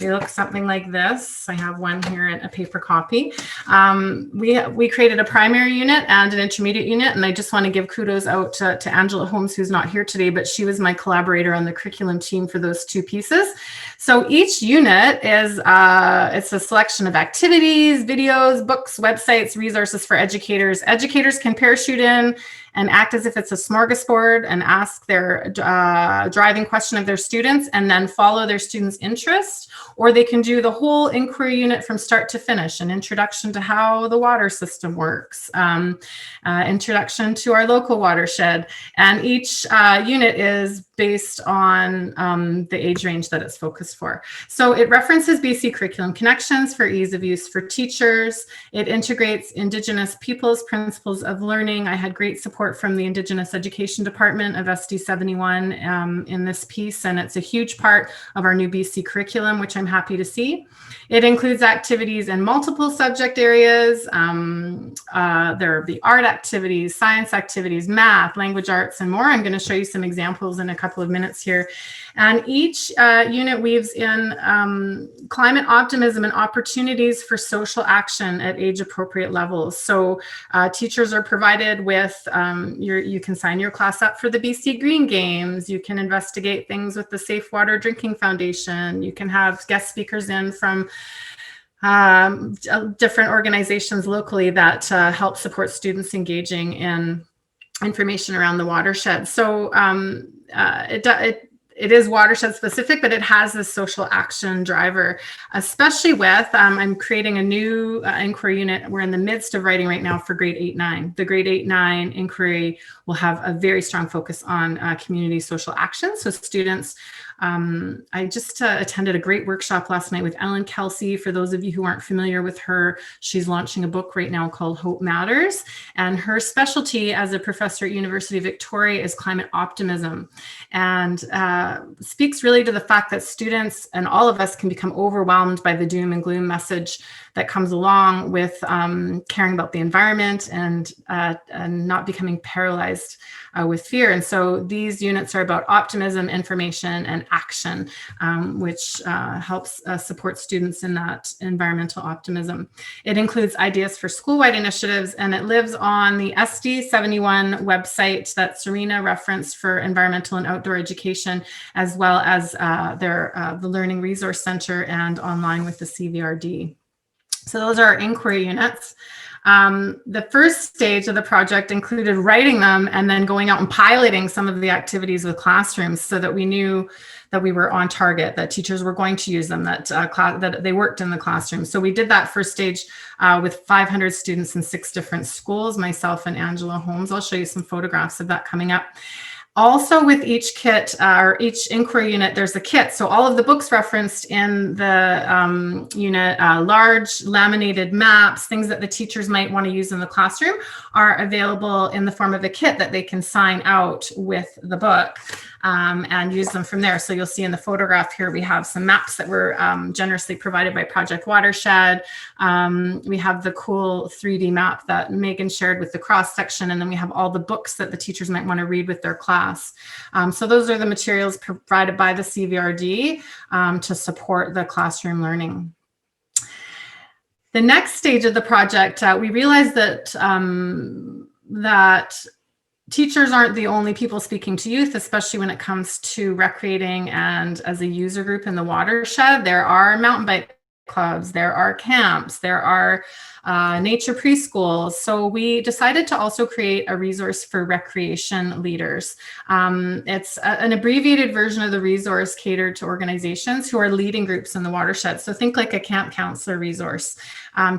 look something like this. I have one here in a paper copy. We created a primary unit and an intermediate unit, and I just want to give kudos out to Angela Holmes, who's not here today, but she was my collaborator on the curriculum team for those two pieces. So each unit is it's a selection of activities, videos, books, websites, resources for educators. Educators can parachute in and act as if it's a smorgasbord and ask their driving question of their students and then follow their students' interest. Or they can do the whole inquiry unit from start to finish, an introduction to how the water system works, introduction to our local watershed. And each unit is based on the age range that it's focused for. So it references BC curriculum connections for ease of use for teachers. It integrates Indigenous peoples' principles of learning. I had great support from the Indigenous Education Department of SD 71 in this piece, and it's a huge part of our new BC curriculum, which I'm happy to see. It includes activities in multiple subject areas. There are the art activities, science activities, math, language arts, and more. I'm going to show you some examples in a couple of minutes here. And each unit weaves in climate optimism and opportunities for social action at age-appropriate levels. So teachers are provided with, you can sign your class up for the BC Green Games. You can investigate things with the Safe Water Drinking Foundation. You can have guest speakers in from different organizations locally that help support students engaging in information around the watershed. So it is watershed specific, but it has this social action driver, especially with, I'm creating a new inquiry unit. We're in the midst of writing right now for grade 8-9. The grade 8-9 inquiry will have a very strong focus on community social action. So students, I just attended a great workshop last night with Ellen Kelsey. For those of you who aren't familiar with her, she's launching a book right now called Hope Matters. And her specialty as a professor at University of Victoria is climate optimism, and speaks really to the fact that students and all of us can become overwhelmed by the doom and gloom message that comes along with caring about the environment and not becoming paralyzed with fear. And so these units are about optimism, information, and action, which helps support students in that environmental optimism. It includes ideas for school-wide initiatives, and it lives on the SD 71 website that Serena referenced for environmental and outdoor education, as well as the Learning Resource Center and online with the CVRD. So those are our inquiry units. The first stage of the project included writing them and then going out and piloting some of the activities with classrooms so that we knew that we were on target, that teachers were going to use them, that they worked in the classroom. So we did that first stage with 500 students in 6 different schools, myself and Angela Holmes. I'll show you some photographs of that coming up. Also with each kit or each inquiry unit, there's a kit. So all of the books referenced in the unit, large laminated maps, things that the teachers might want to use in the classroom are available in the form of a kit that they can sign out with the book and use them from there. So you'll see in the photograph here, we have some maps that were generously provided by Project Watershed. We have the cool 3D map that Megan shared with the cross section. And then we have all the books that the teachers might want to read with their class. So those are the materials provided by the CVRD to support the classroom learning. The next stage of the project, we realized that teachers aren't the only people speaking to youth, especially when it comes to recreating and as a user group in the watershed. There are mountain bike clubs, there are camps, there are nature preschools. So we decided to also create a resource for recreation leaders. It's an abbreviated version of the resource catered to organizations who are leading groups in the watershed. So think like a camp counselor resource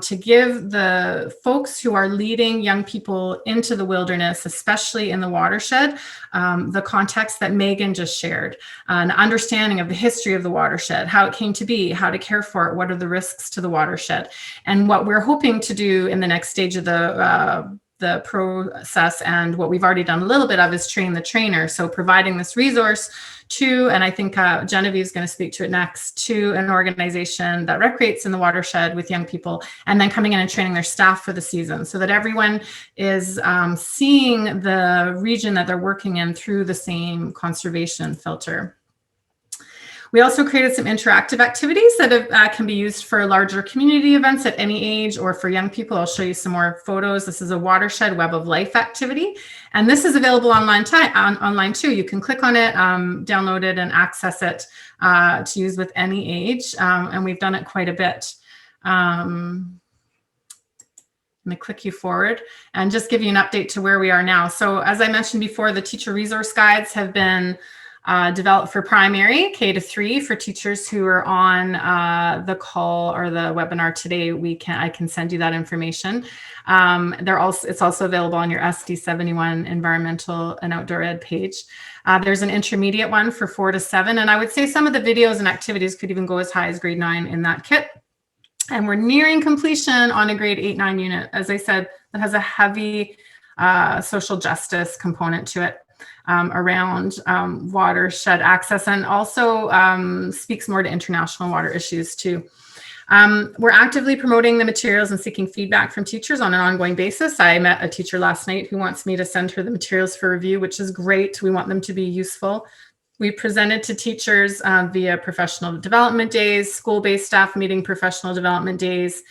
to give the folks who are leading young people into the wilderness, especially in the watershed, the context that Megan just shared, an understanding of the history of the watershed, how it came to be, how to care for it, what are the risks to the watershed. And what we're hoping to do in the next stage of the process, and what we've already done a little bit of, is train the trainer. So providing this resource to, and I think Genevieve is going to speak to it next, to an organization that recreates in the watershed with young people, and then coming in and training their staff for the season so that everyone is seeing the region that they're working in through the same conservation filter. We also created some interactive activities that can be used for larger community events at any age or for young people. I'll show you some more photos. This is a Watershed Web of Life activity. And this is available online too. You can click on it, download it, and access it to use with any age. And we've done it quite a bit. Let me click you forward and just give you an update to where we are now. So as I mentioned before, the teacher resource guides have been developed for primary K-3 for teachers who are on the call or the webinar today. I can send you that information. It's also available on your SD71 environmental and outdoor ed page. There's an intermediate one for 4 to 7, and I would say some of the videos and activities could even go as high as grade 9 in that kit. And we're nearing completion on a grade 8-9 unit. As I said, that has a heavy social justice component to it around watershed access, and also speaks more to international water issues too. We're actively promoting the materials and seeking feedback from teachers on an ongoing basis. I met a teacher last night who wants me to send her the materials for review, which is great. We want them to be useful. We presented to teachers via professional development days, school-based staff meeting professional development days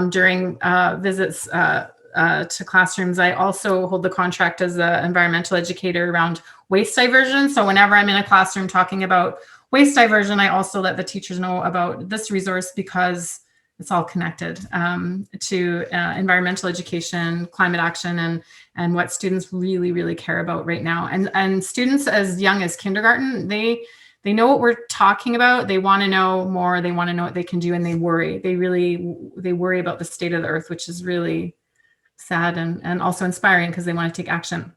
during visits to classrooms. I also hold the contract as an environmental educator around waste diversion. So whenever I'm in a classroom talking about waste diversion, I also let the teachers know about this resource because it's all connected to environmental education, climate action, and what students really, really care about right now. And students as young as kindergarten, they know what we're talking about. They want to know more. They want to know what they can do, and they worry. They worry about the state of the earth, which is really sad and also inspiring because they want to take action.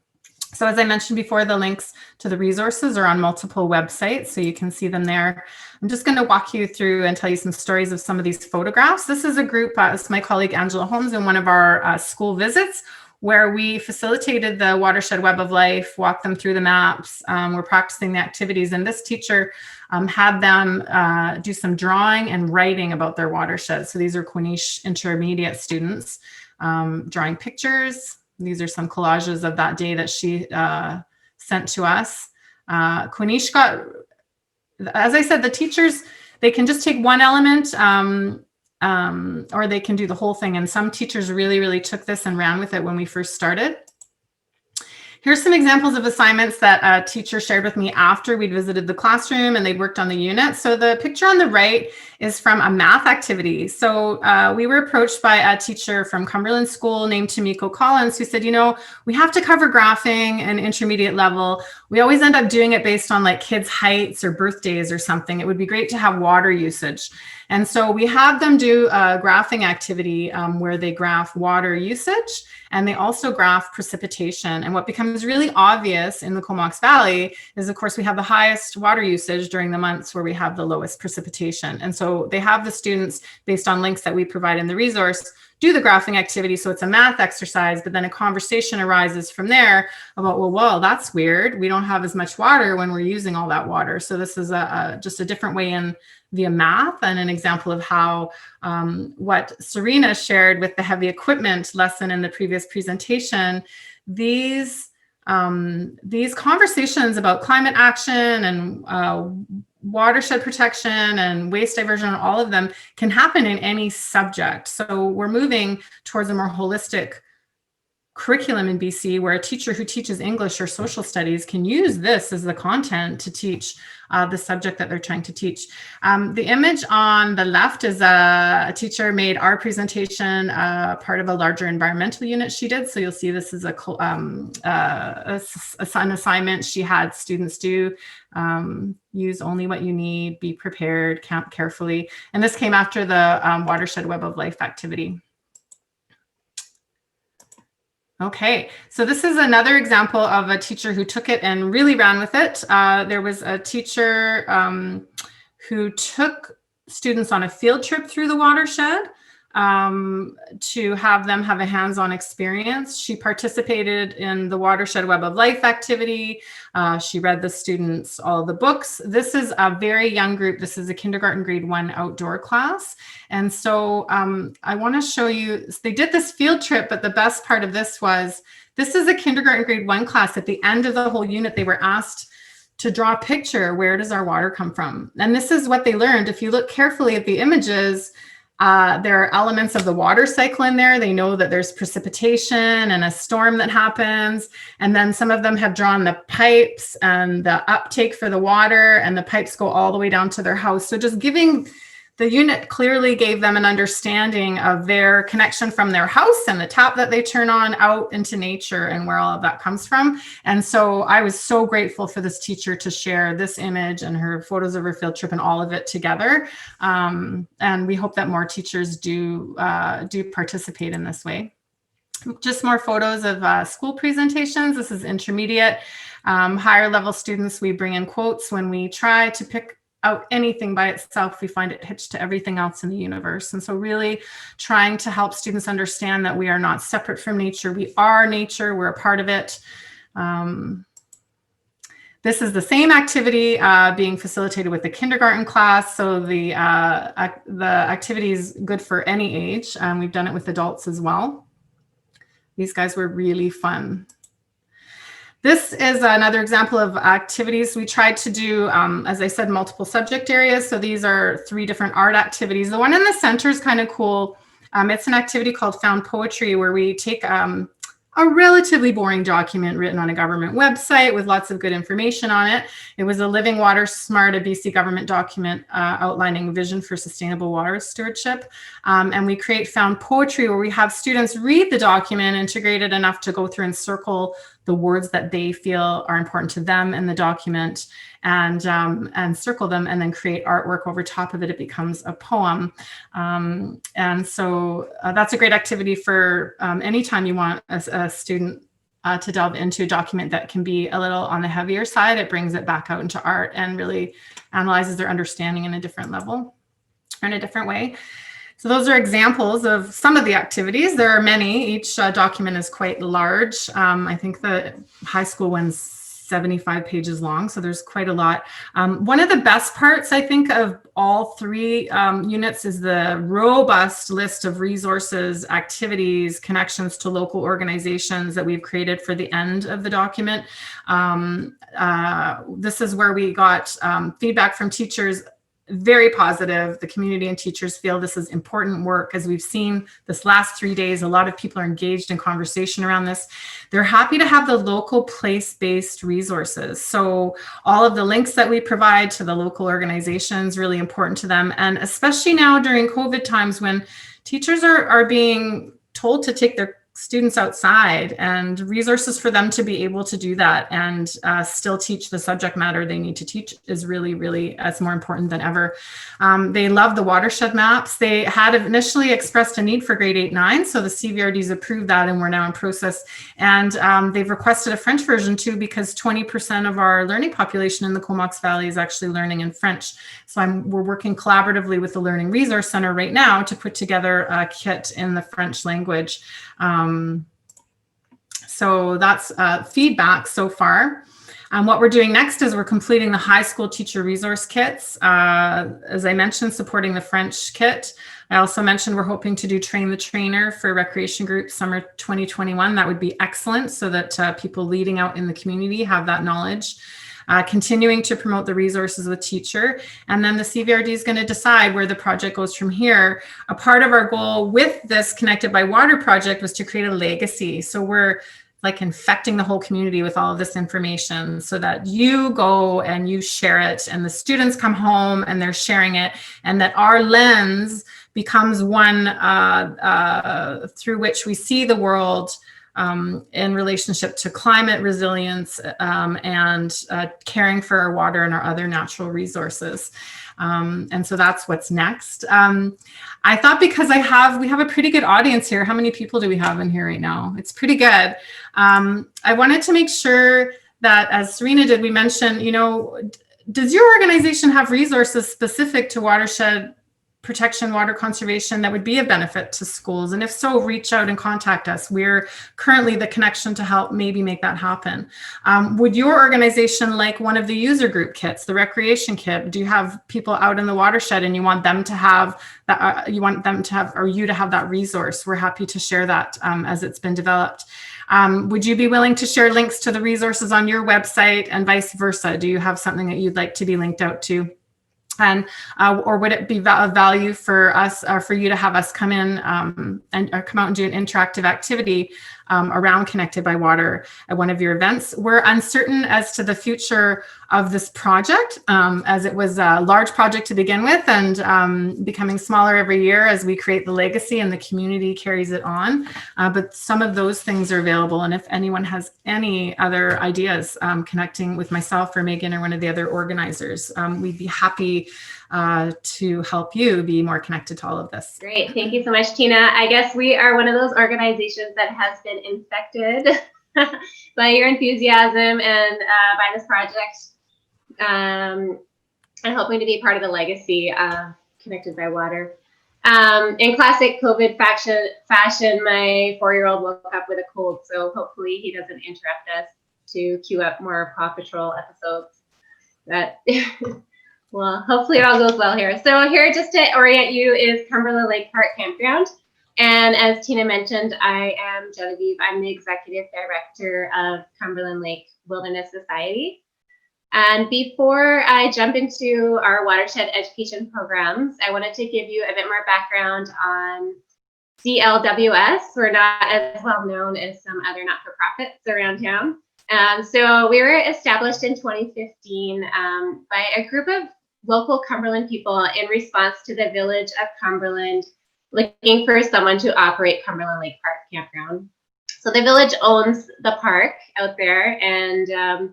So as I mentioned before, the links to the resources are on multiple websites, so you can see them there. I'm just going to walk you through and tell you some stories of some of these photographs. This is a group, it's my colleague Angela Holmes in one of our school visits, where we facilitated the Watershed Web of Life, walked them through the maps, we're practicing the activities, and this teacher had them do some drawing and writing about their watershed. So these are Quinish intermediate students drawing pictures. These are some collages of that day that she sent to us. Quinish got, as I said, the teachers, they can just take one element or they can do the whole thing. And some teachers really, really took this and ran with it when we first started. Here's some examples of assignments that a teacher shared with me after we'd visited the classroom and they'd worked on the unit. So the picture on the right is from a math activity. So we were approached by a teacher from Cumberland School named Tamiko Collins, who said, you know, we have to cover graphing and intermediate level. We always end up doing it based on like kids' heights or birthdays or something. It would be great to have water usage. And so we have them do a graphing activity where they graph water usage and they also graph precipitation. And what becomes really obvious in the Comox Valley is, of course, we have the highest water usage during the months where we have the lowest precipitation. And so they have the students, based on links that we provide in the resource, do the graphing activity. So it's a math exercise, but then a conversation arises from there about, well, that's weird. We don't have as much water when we're using all that water. So this is just a different way in via math and an example of how what Serena shared with the heavy equipment lesson in the previous presentation, these conversations about climate action and watershed protection and waste diversion, all of them can happen in any subject. So we're moving towards a more holistic curriculum in BC where a teacher who teaches English or social studies can use this as the content to teach the subject that they're trying to teach. The image on the left is a teacher made our presentation part of a larger environmental unit she did. So you'll see this is an assignment she had students do. Use only what you need, be prepared, camp carefully. And this came after the Watershed Web of Life activity. Okay, so this is another example of a teacher who took it and really ran with it. There was a teacher who took students on a field trip through the watershed to have them have a hands-on experience. She participated in the Watershed Web of Life activity. She read the students all the books. This is a very young group. This is a kindergarten grade 1 outdoor class. And so I want to show you, they did this field trip, but the best part of this was, this is a kindergarten grade 1 class. At the end of the whole unit, they were asked to draw a picture. Where does our water come from? And this is what they learned. If you look carefully at the images, there are elements of the water cycle in there. They know that there's precipitation and a storm that happens. And then some of them have drawn the pipes and the uptake for the water, and the pipes go all the way down to their house. So just giving the unit clearly gave them an understanding of their connection from their house and the tap that they turn on out into nature and where all of that comes from. And so I was so grateful for this teacher to share this image and her photos of her field trip and all of it together. And we hope that more teachers do participate in this way. Just more photos of school presentations. This is intermediate. Higher level students, we bring in quotes when we try to pick out anything by itself. We find it hitched to everything else in the universe. And so really trying to help students understand that we are not separate from nature. We are nature, we're a part of it. This is the same activity being facilitated with the kindergarten class. So the activity is good for any age. We've done it with adults as well. These guys were really fun. This is another example of activities we tried to do, as I said, multiple subject areas. So these are 3 different art activities. The one in the center is kind of cool. It's an activity called Found Poetry, where we take a relatively boring document written on a government website with lots of good information on it. It was a Living Water Smart, a BC government document outlining vision for sustainable water stewardship. And we create Found Poetry, where we have students read the document, integrated enough to go through and circle the words that they feel are important to them in the document, and circle them, and then create artwork over top of it. It becomes a poem. And so that's a great activity for anytime you want a student to delve into a document that can be a little on the heavier side. It brings it back out into art and really analyzes their understanding in a different level, or in a different way. So those are examples of some of the activities. There are many. Each document is quite large. I think the high school one's 75 pages long, so there's quite a lot. One of the best parts, I think, of all 3 units is the robust list of resources, activities, connections to local organizations that we've created for the end of the document. This is where we got feedback from teachers. Very positive. The community and teachers feel this is important work. As we've seen this last 3 days, a lot of people are engaged in conversation around this. They're happy to have the local place-based resources. So all of the links that we provide to the local organizations, really important to them. And especially now during COVID times, when teachers are being told to take their students outside, and resources for them to be able to do that and still teach the subject matter they need to teach is really, really, it's more important than ever. They love the watershed maps. They had initially expressed a need for grade 8-9, so the CVRDs approved that, and we're now in process. And they've requested a French version too, because 20% of our learning population in the Comox Valley is actually learning in French. So we're working collaboratively with the Learning Resource Center right now to put together a kit in the French language. So that's feedback so far. What we're doing next is we're completing the high school teacher resource kits. As I mentioned, supporting the French kit. I also mentioned we're hoping to do train the trainer for recreation group summer 2021. That would be excellent, so that people leading out in the community have that knowledge. Continuing to promote the resources of the teacher. And then the CVRD is going to decide where the project goes from here. A part of our goal with this Connected by Water project was to create a legacy. So we're like infecting the whole community with all of this information, so that you go and you share it, and the students come home and they're sharing it, and that our lens becomes one through which we see the world in relationship to climate resilience and caring for our water and our other natural resources. And so that's what's next. I thought, because we have a pretty good audience here. How many people do we have in here right now? It's pretty good. I wanted to make sure that, as Serena did, we mentioned, does your organization have resources specific to watershed protection, water conservation that would be a benefit to schools? And if so, reach out and contact us. We're currently the connection to help maybe make that happen. Would your organization like one of the user group kits, the recreation kit? Do you have people out in the watershed and you want them to have that, or you to have that resource? We're happy to share that as it's been developed. Would you be willing to share links to the resources on your website and vice versa? Do you have something that you'd like to be linked out to? And or would it be of value for us, or for you to have us come in and come out and do an interactive activity around Connected by Water at one of your events? We're uncertain as to the future of this project, as it was a large project to begin with, and becoming smaller every year as we create the legacy and the community carries it on. But some of those things are available. And if anyone has any other ideas connecting with myself or Megan or one of the other organizers, we'd be happy to help you be more connected to all of this. Great. Thank you so much, Tina. I guess we are one of those organizations that has been infected by your enthusiasm and by this project, and hoping to be part of the legacy of Connected by Water. In classic COVID fashion, my 4-year-old woke up with a cold, so hopefully he doesn't interrupt us to queue up more Paw Patrol episodes. But well, hopefully it all goes well here. So here, just to orient you, is Cumberland Lake Park Campground. And as Tina mentioned, I am Genevieve. I'm the Executive Director of Cumberland Lake Wilderness Society. And before I jump into our watershed education programs, I wanted to give you a bit more background on CLWS. We're not as well known as some other not-for-profits around town. So we were established in 2015 by a group of local Cumberland people in response to the Village of Cumberland looking for someone to operate Cumberland Lake Park Campground. So the village owns the park out there, and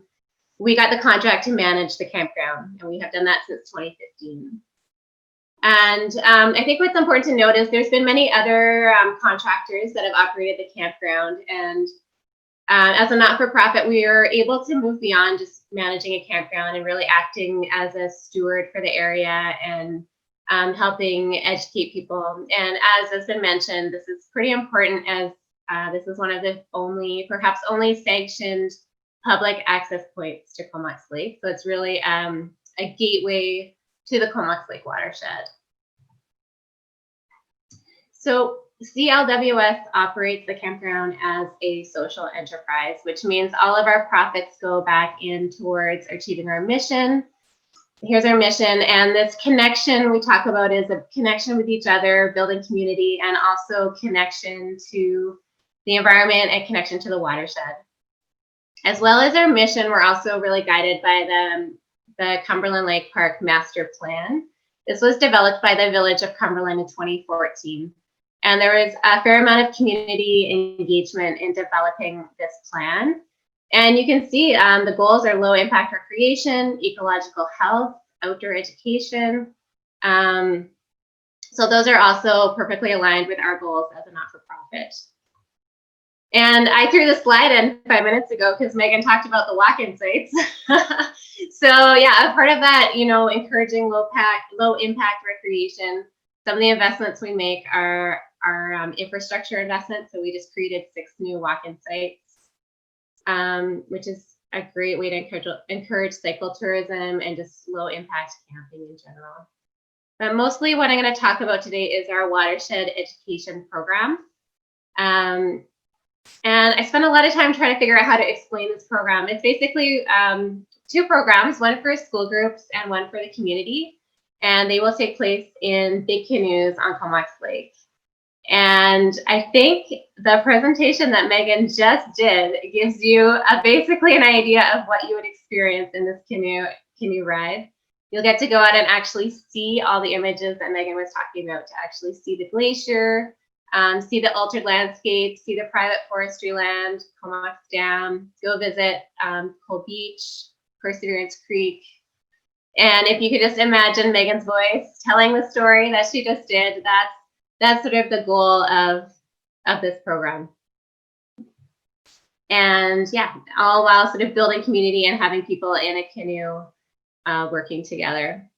we got the contract to manage the campground, and we have done that since 2015. And I think what's important to note is there's been many other contractors that have operated the campground, and as a not-for-profit, we are able to move beyond just managing a campground and really acting as a steward for the area and helping educate people. And as has been mentioned, this is pretty important, as this is one of the perhaps only sanctioned public access points to Comox Lake. So it's really a gateway to the Comox Lake watershed. So CLWS operates the campground as a social enterprise, which means all of our profits go back in towards achieving our mission. Here's our mission, and this connection we talk about is a connection with each other, building community, and also connection to the environment and connection to the watershed. As well as our mission, we're also really guided by the Cumberland Lake Park Master Plan. This was developed by the Village of Cumberland in 2014. And there was a fair amount of community engagement in developing this plan. And you can see the goals are low impact recreation, ecological health, outdoor education. So those are also perfectly aligned with our goals as a not-for-profit. And I threw the slide in 5 minutes ago because Megan talked about the walk-in sites. So yeah, a part of that, encouraging low impact recreation. Some of the investments we make are infrastructure investments. So we just created 6 new walk-in sites, which is a great way to encourage cycle tourism and just low impact camping in general. But mostly what I'm going to talk about today is our watershed education program. And I spent a lot of time trying to figure out how to explain this program. It's basically 2 programs, one for school groups and one for the community. And they will take place in big canoes on Comox Lake. And I think the presentation that Megan just did gives you basically an idea of what you would experience in this canoe ride. You'll get to go out and actually see all the images that Megan was talking about, to actually see the glacier, see the altered landscape, see the private forestry land, Comox Dam, go visit Coal Beach, Perseverance Creek. And if you could just imagine Megan's voice telling the story that she just did, that's sort of the goal of this program. And yeah, all while sort of building community and having people in a canoe working together.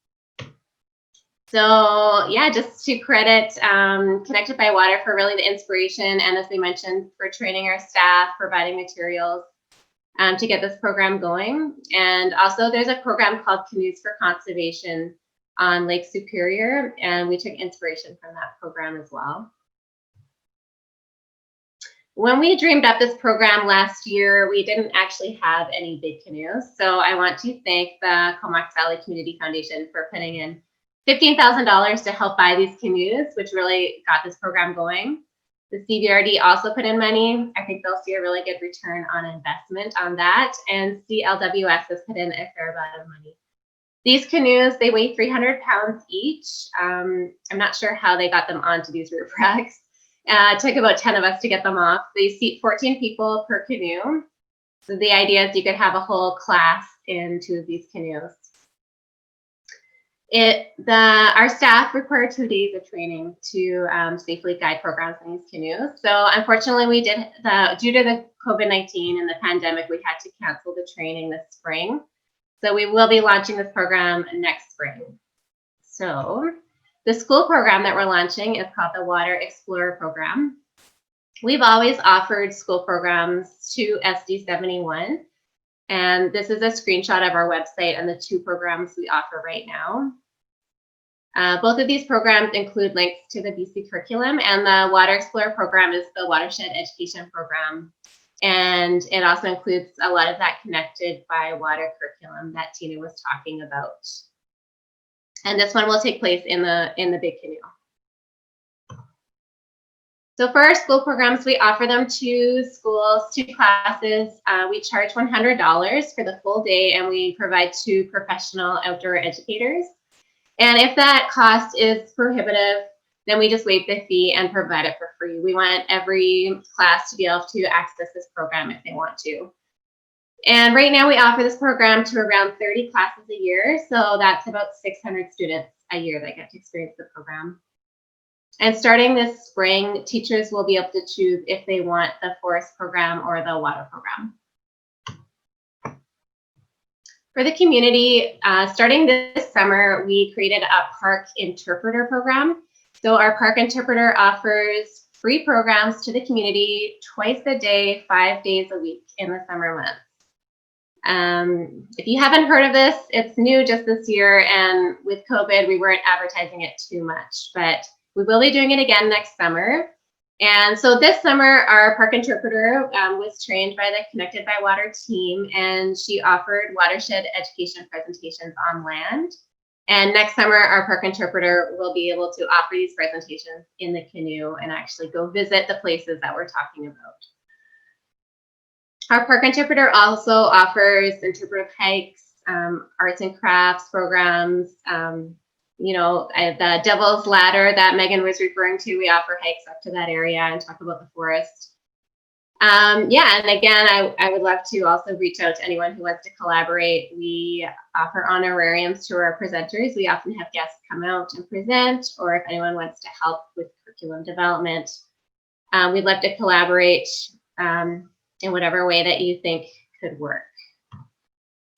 So yeah, just to credit Connected by Water for really the inspiration, and as they mentioned, for training our staff, providing materials to get this program going. And also there's a program called Canoes for Conservation on Lake Superior, and we took inspiration from that program as well. When we dreamed up this program last year, we didn't actually have any big canoes. So I want to thank the Comox Valley Community Foundation for putting in $15,000 to help buy these canoes, which really got this program going. The CVRD also put in money. I think they'll see a really good return on investment on that. And CLWS has put in a fair amount of money. These canoes, they weigh 300 pounds each. I'm not sure how they got them onto these roof racks. It took about 10 of us to get them off. They seat 14 people per canoe. So the idea is you could have a whole class in 2 of these canoes. Our staff required 2 days of training to safely guide programs in these canoes. So unfortunately, due to the COVID-19 and the pandemic, we had to cancel the training this spring. So we will be launching this program next spring. So the school program that we're launching is called the Water Explorer Program. We've always offered school programs to SD 71. And this is a screenshot of our website and the 2 programs we offer right now. Both of these programs include links to the BC curriculum, and the Water Explorer program is the Watershed education program. And it also includes a lot of that Connected by Water curriculum that Tina was talking about. And this one will take place in the big canoe. So for our school programs, we offer them to schools, 2 classes. We charge $100 for the full day, and we provide 2 professional outdoor educators. And if that cost is prohibitive, then we just waive the fee and provide it for free. We want every class to be able to access this program if they want to. And right now we offer this program to around 30 classes a year. So that's about 600 students a year that get to experience the program. And starting this spring, teachers will be able to choose if they want the forest program or the water program. For the community, starting this summer, we created a park interpreter program. So our park interpreter offers free programs to the community twice a day, 5 days a week in the summer months. If you haven't heard of this, it's new just this year, and with COVID, we weren't advertising it too much, but we will be doing it again next summer. And so this summer, our park interpreter was trained by the Connected by Water team, and she offered watershed education presentations on land. And next summer, our park interpreter will be able to offer these presentations in the canoe and actually go visit the places that we're talking about. Our park interpreter also offers interpretive hikes, arts and crafts programs, the Devil's Ladder that Megan was referring to. We offer hikes up to that area and talk about the forest. And again, I would love to also reach out to anyone who wants to collaborate. We offer honorariums to our presenters. We often have guests come out and present, or if anyone wants to help with curriculum development, we'd love to collaborate in whatever way that you think could work.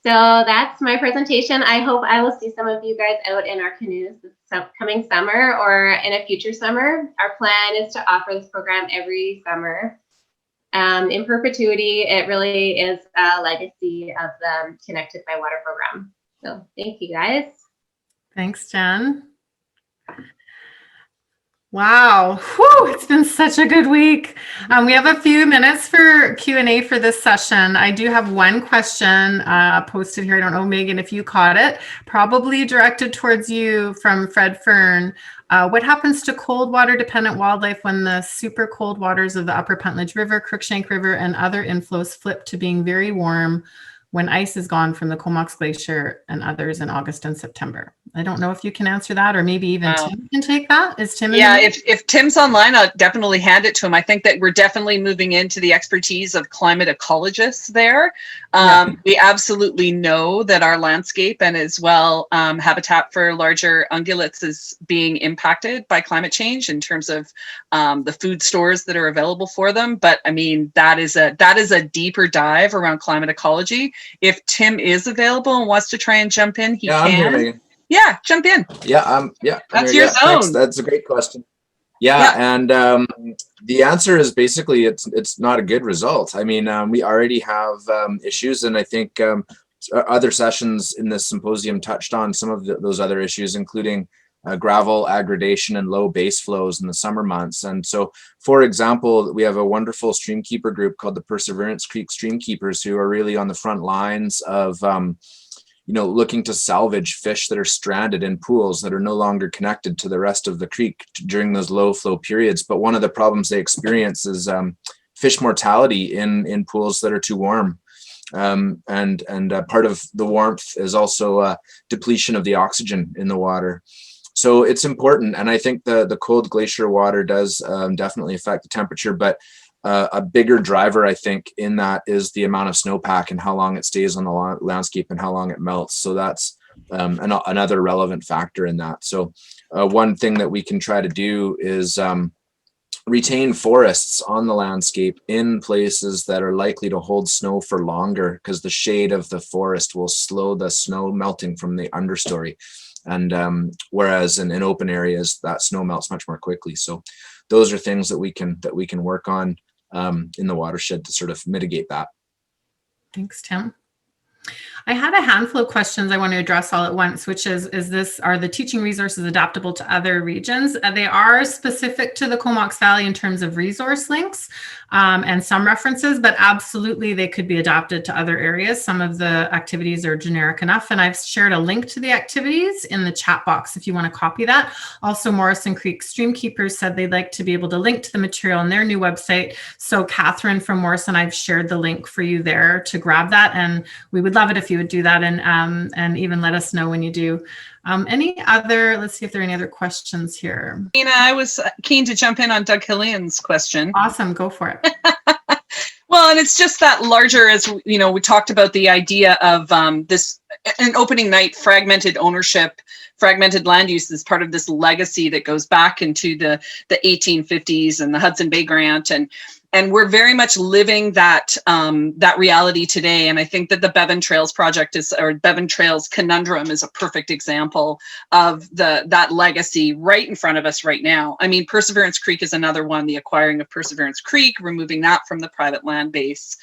So that's my presentation. I hope I will see some of you guys out in our canoes this coming summer or in a future summer. Our plan is to offer this program every summer. In perpetuity, it really is a legacy of the Connected by Water program. So thank you, guys. Thanks, Jen. Wow, whew, it's been such a good week. We have a few minutes for Q&A for this session. I do have one question posted here. I don't know, Megan, if you caught it, probably directed towards you from Fred Fern. What happens to cold water dependent wildlife when the super cold waters of the Upper Puntledge River, Crookshank River, and other inflows flip to being very warm when ice is gone from the Comox Glacier and others in August and September? I don't know if you can answer that, or maybe even Tim can take that. Is Tim? Yeah, if Tim's online, I'll definitely hand it to him. I think that we're definitely moving into the expertise of climate ecologists there. We absolutely know that our landscape and as well habitat for larger ungulates is being impacted by climate change in terms of the food stores that are available for them. But I mean, that is a deeper dive around climate ecology. If Tim is available and wants to try and jump in, he can. I'm here, Megan. Yeah, jump in. Yeah, That's your thanks. zone. That's a great question. Yeah, and the answer is basically it's not a good result. I mean, we already have issues, and I think other sessions in this symposium touched on some of those other issues, including gravel aggradation and low base flows in the summer months. And so, for example, we have a wonderful streamkeeper group called the Perseverance Creek Streamkeepers, who are really on the front lines of looking to salvage fish that are stranded in pools that are no longer connected to the rest of the creek during those low flow periods. But one of the problems they experience is fish mortality in pools that are too warm. And part of the warmth is also depletion of the oxygen in the water. So it's important. And I think the cold glacier water does definitely affect the temperature, but a bigger driver, I think, in that is the amount of snowpack and how long it stays on the landscape and how long it melts. So that's another relevant factor in that. So one thing that we can try to do is retain forests on the landscape in places that are likely to hold snow for longer, because the shade of the forest will slow the snow melting from the understory. And whereas in open areas, that snow melts much more quickly. So those are things that we can work on in the watershed to sort of mitigate that. Thanks, Tim. I had a handful of questions I want to address all at once, which are the teaching resources adaptable to other regions? They are specific to the Comox Valley in terms of resource links and some references, but absolutely they could be adapted to other areas. Some of the activities are generic enough, and I've shared a link to the activities in the chat box if you want to copy that. Also, Morrison Creek Streamkeepers said they'd like to be able to link to the material on their new website. So Catherine from Morrison, I've shared the link for you there to grab that, and we would love it if you would do that, and even let us know when you do. Let's see if there are any other questions here. Nina, I was keen to jump in on Doug Hillian's question. Awesome, go for it. Well, and it's just that larger, as you know, we talked about the idea of this an opening night, fragmented ownership, fragmented land use is part of this legacy that goes back into the 1850s and the Hudson Bay Grant, and we're very much living that reality today. And I think that the Bevan Trails project Bevan Trails Conundrum is a perfect example of that legacy right in front of us right now. I mean, Perseverance Creek is another one, the acquiring of Perseverance Creek, removing that from the private land base.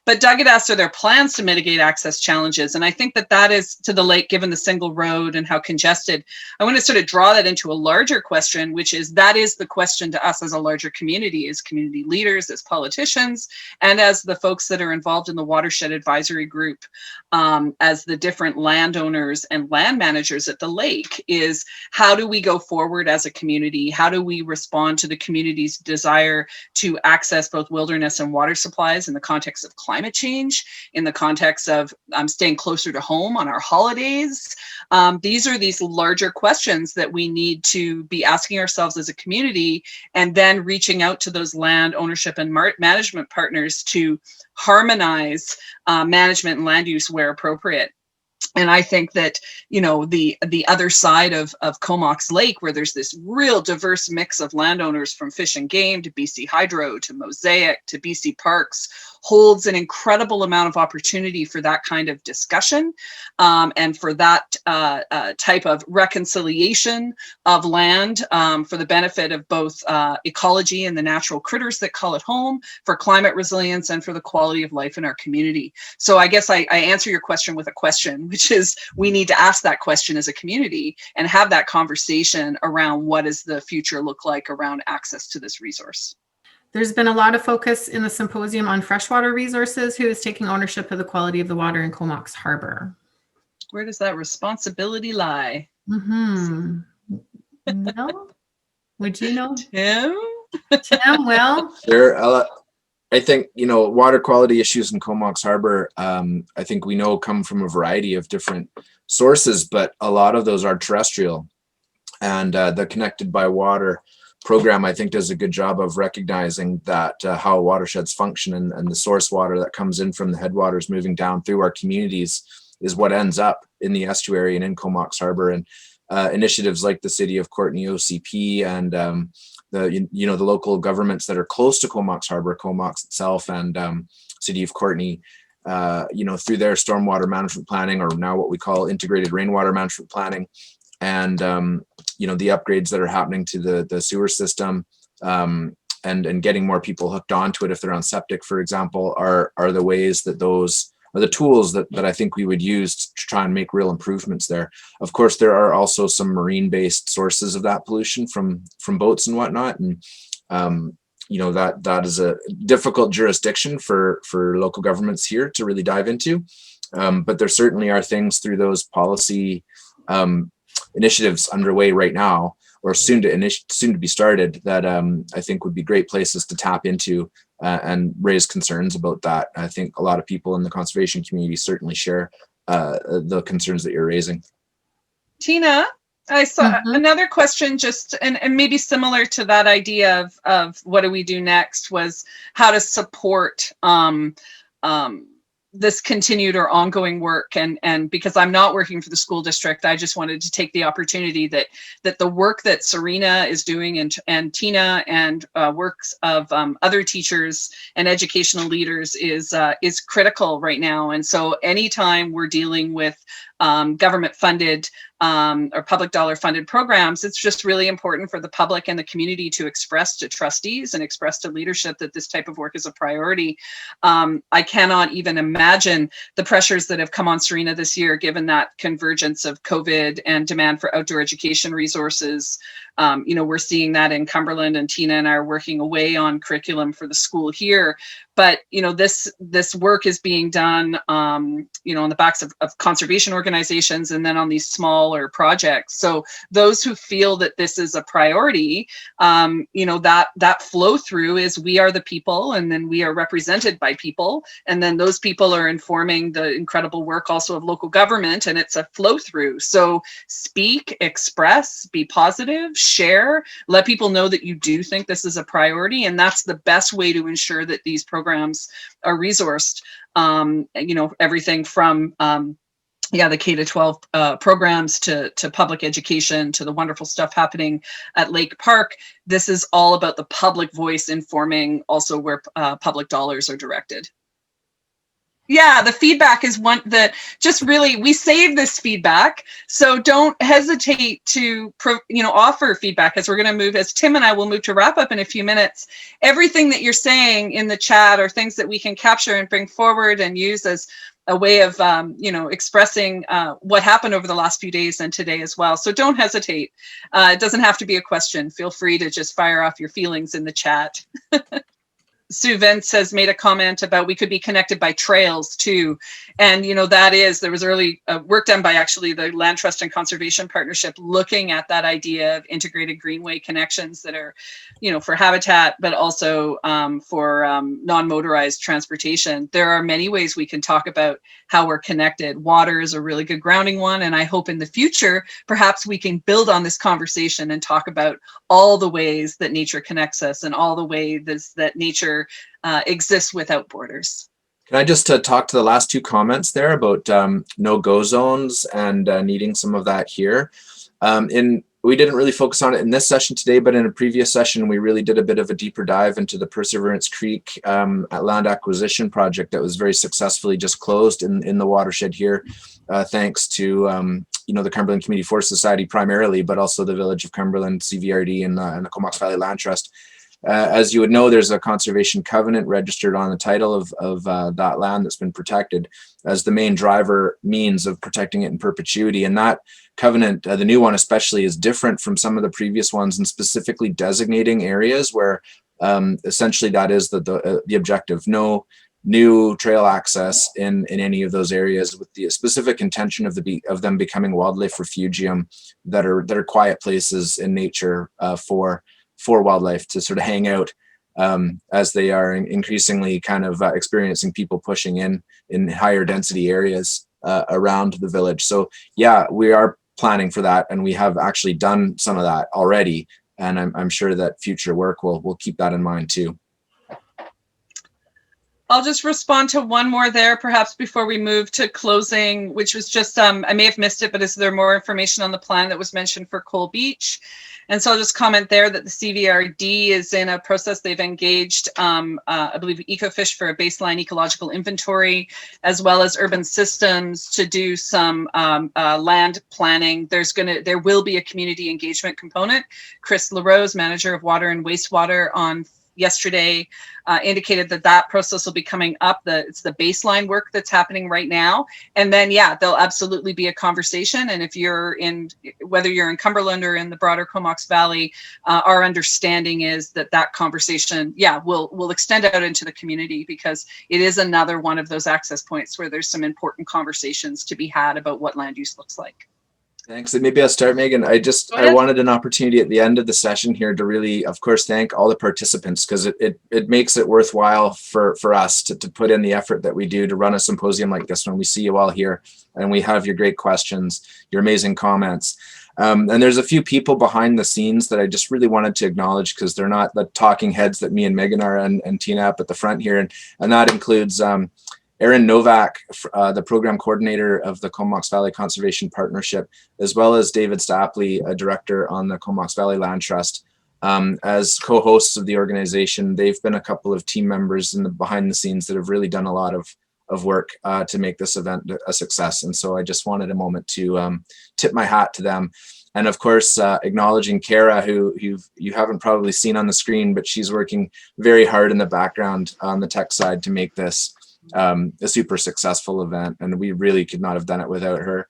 But Doug had asked, are there plans to mitigate access challenges? And I think that is to the lake, given the single road and how congested. I want to sort of draw that into a larger question, which is that is the question to us as a larger community, as community leaders, as politicians, and as the folks that are involved in the Watershed Advisory Group, as the different landowners and land managers at the lake, is how do we go forward as a community? How do we respond to the community's desire to access both wilderness and water supplies in the context of climate change, in the context of staying closer to home on our holidays? These are these larger questions that we need to be asking ourselves as a community, and then reaching out to those land ownership and management partners to harmonize management and land use where appropriate. And I think that, you know, the other side of Comox Lake, where there's this real diverse mix of landowners from Fish and Game to BC Hydro to Mosaic to BC Parks, holds an incredible amount of opportunity for that kind of discussion and for that type of reconciliation of land for the benefit of both ecology and the natural critters that call it home, for climate resilience, and for the quality of life in our community. So I guess I answer your question with a question, which is we need to ask that question as a community and have that conversation around what does the future look like around access to this resource. There's been a lot of focus in the symposium on freshwater resources. Who is taking ownership of the quality of the water in Comox Harbor? Where does that responsibility lie? No? Would you know? Tim? Tim, well? Sure. I think, you know, water quality issues in Comox Harbor, I think we know come from a variety of different sources, but a lot of those are terrestrial. And the Connected by Water program, I think, does a good job of recognizing that how watersheds function and the source water that comes in from the headwaters moving down through our communities is what ends up in the estuary and in Comox Harbor. And initiatives like the City of Courtenay OCP and the local governments that are close to Comox Harbor, Comox itself and City of Courtenay, through their stormwater management planning, or now what we call integrated rainwater management planning, and you know, the upgrades that are happening to the sewer system, and getting more people hooked onto it if they're on septic, for example, are the ways that those are the tools that I think we would use to try and make real improvements there. Of course, there are also some marine-based sources of that pollution from boats and whatnot, and you know, that is a difficult jurisdiction for local governments here to really dive into. But there certainly are things through those policy initiatives underway right now, or soon to be started, that I think would be great places to tap into and raise concerns about that. I think a lot of people in the conservation community certainly share the concerns that you're raising. Tina, I saw another question, just and maybe similar to that idea of what do we do next, was how to support this continued or ongoing work. And because I'm not working for the school district, I just wanted to take the opportunity that the work that Serena is doing and Tina and works of other teachers and educational leaders is critical right now. And so anytime we're dealing with government funded or public dollar funded programs, it's just really important for the public and the community to express to trustees and express to leadership that this type of work is a priority. I cannot even imagine the pressures that have come on Serena this year, given that convergence of COVID and demand for outdoor education resources. You know, we're seeing that in Cumberland, and Tina and I are working away on curriculum for the school here. But, you know, this work is being done, you know, on the backs of conservation organizations and then on these smaller projects. So those who feel that this is a priority, you know, that flow through is we are the people, and then we are represented by people. And then those people are informing the incredible work also of local government, and it's a flow through. So speak, express, be positive, share, let people know that you do think this is a priority. And that's the best way to ensure that these programs are resourced. You know, everything from the K-12 programs to public education, to the wonderful stuff happening at Lake Park. This is all about the public voice informing also where public dollars are directed. Yeah, the feedback is one that just really, we save this feedback. So don't hesitate to, you know, offer feedback, as we're going to move, as Tim and I will move to wrap up in a few minutes. Everything that you're saying in the chat are things that we can capture and bring forward and use as a way of, you know, expressing what happened over the last few days and today as well. So don't hesitate. It doesn't have to be a question. Feel free to just fire off your feelings in the chat. Sue Vince has made a comment about we could be connected by trails too. And, you know, there was early work done by actually the Land Trust and Conservation Partnership looking at that idea of integrated greenway connections that are, you know, for habitat, but also for non-motorized transportation. There are many ways we can talk about how we're connected. Water is a really good grounding one. And I hope in the future, perhaps we can build on this conversation and talk about all the ways that nature connects us and all the ways that nature exists without borders. Can I just talk to the last two comments there about no-go zones and needing some of that here? We didn't really focus on it in this session today, but in a previous session, we really did a bit of a deeper dive into the Perseverance Creek land acquisition project that was very successfully just closed in the watershed here, thanks to you know, the Cumberland Community Forest Society primarily, but also the Village of Cumberland, CVRD, and the Comox Valley Land Trust. As you would know, there's a conservation covenant registered on the title of that land that's been protected as the main driver means of protecting it in perpetuity. And that covenant, the new one especially, is different from some of the previous ones, and specifically designating areas where essentially that is the objective. No new trail access in any of those areas, with the specific intention of them becoming wildlife refugium that are quiet places in nature for wildlife to sort of hang out as they are increasingly kind of experiencing people pushing in higher density areas around the village. So yeah, we are planning for that, and we have actually done some of that already, and I'm sure that future work will keep that in mind too. I'll just respond to one more there, perhaps before we move to closing, which was just, I may have missed it, but is there more information on the plan that was mentioned for Coal Beach? And so I'll just comment there that the CVRD is in a process. They've engaged, I believe, Ecofish for a baseline ecological inventory, as well as Urban Systems to do some land planning. There will be a community engagement component. Chris LaRose, manager of water and wastewater, on yesterday indicated that process will be coming up. It's the baseline work that's happening right now. And then, yeah, there'll absolutely be a conversation. And if whether you're in Cumberland or in the broader Comox Valley, our understanding is that conversation, yeah, will extend out into the community, because it is another one of those access points where there's some important conversations to be had about what land use looks like. Thanks. And maybe I'll start, Megan. I wanted an opportunity at the end of the session here to really, of course, thank all the participants, because it makes it worthwhile for us to put in the effort that we do to run a symposium like this when we see you all here and we have your great questions, your amazing comments. And there's a few people behind the scenes that I just really wanted to acknowledge, because they're not the talking heads that me and Megan are and Tina up at the front here. And that includes Erin Novak, the program coordinator of the Comox Valley Conservation Partnership, as well as David Stapley, a director on the Comox Valley Land Trust. As co-hosts of the organization, they've been a couple of team members behind the scenes that have really done a lot of work to make this event a success. And so I just wanted a moment to tip my hat to them. And of course, acknowledging Kara, who you haven't probably seen on the screen, but she's working very hard in the background on the tech side to make this a super successful event, and we really could not have done it without her.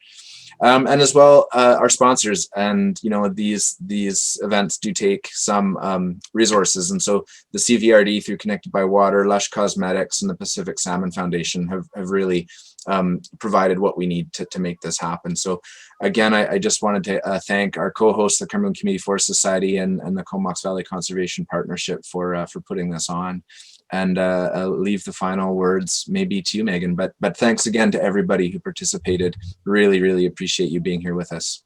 And as well, our sponsors. And these events do take some resources, and so the CVRD through Connected by Water, Lush Cosmetics, and the Pacific Salmon Foundation have really provided what we need to make this happen. So again, I just wanted to thank our co-hosts, the Cumberland Community Forest Society and the Comox Valley Conservation Partnership for putting this on. And I'll leave the final words maybe to you, Megan, but thanks again to everybody who participated. Really, really appreciate you being here with us.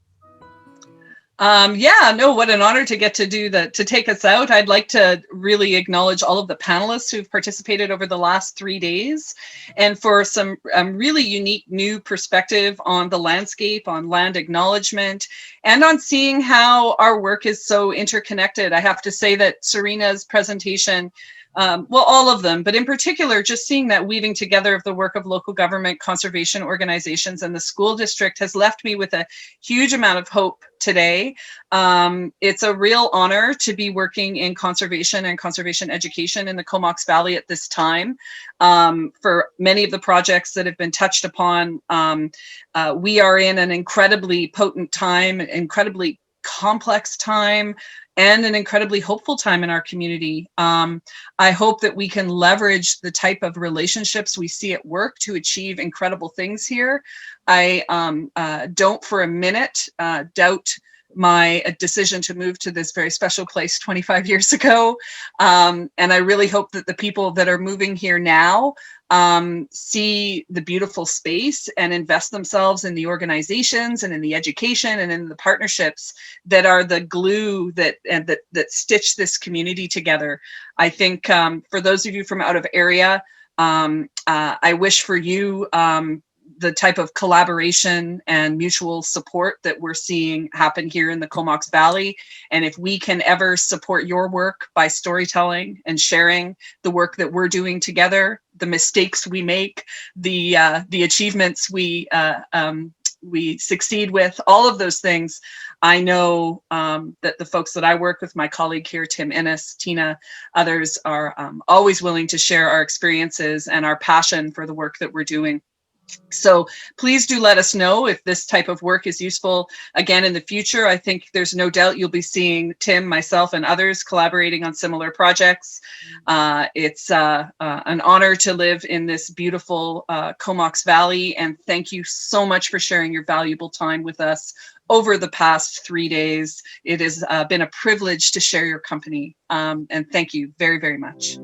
Yeah, no, what an honor to get to do that, to take us out. I'd like to really acknowledge all of the panelists who've participated over the last 3 days, and for some really unique new perspective on the landscape, on land acknowledgement, and on seeing how our work is so interconnected. I have to say that Serena's presentation, well, all of them, but in particular, just seeing that weaving together of the work of local government, conservation organizations, and the school district has left me with a huge amount of hope today. It's a real honor to be working in conservation and conservation education in the Comox Valley at this time. For many of the projects that have been touched upon, we are in an incredibly potent time, incredibly complex time, and an incredibly hopeful time in our community. I hope that we can leverage the type of relationships we see at work to achieve incredible things here. I don't for a minute doubt my decision to move to this very special place 25 years ago. And I really hope that the people that are moving here now see the beautiful space and invest themselves in the organizations and in the education and in the partnerships that are the glue that stitch this community together. I think for those of you from out of area, I wish for you the type of collaboration and mutual support that we're seeing happen here in the Comox Valley. And if we can ever support your work by storytelling and sharing the work that we're doing together, the mistakes we make, the achievements we succeed with, all of those things, I know that the folks that I work with, my colleague here, Tim Ennis, Tina, others are always willing to share our experiences and our passion for the work that we're doing. So please do let us know if this type of work is useful again in the future. I think there's no doubt you'll be seeing Tim, myself, and others collaborating on similar projects. It's an honor to live in this beautiful Comox Valley, and thank you so much for sharing your valuable time with us over the past 3 days. It has been a privilege to share your company, and thank you very, very much.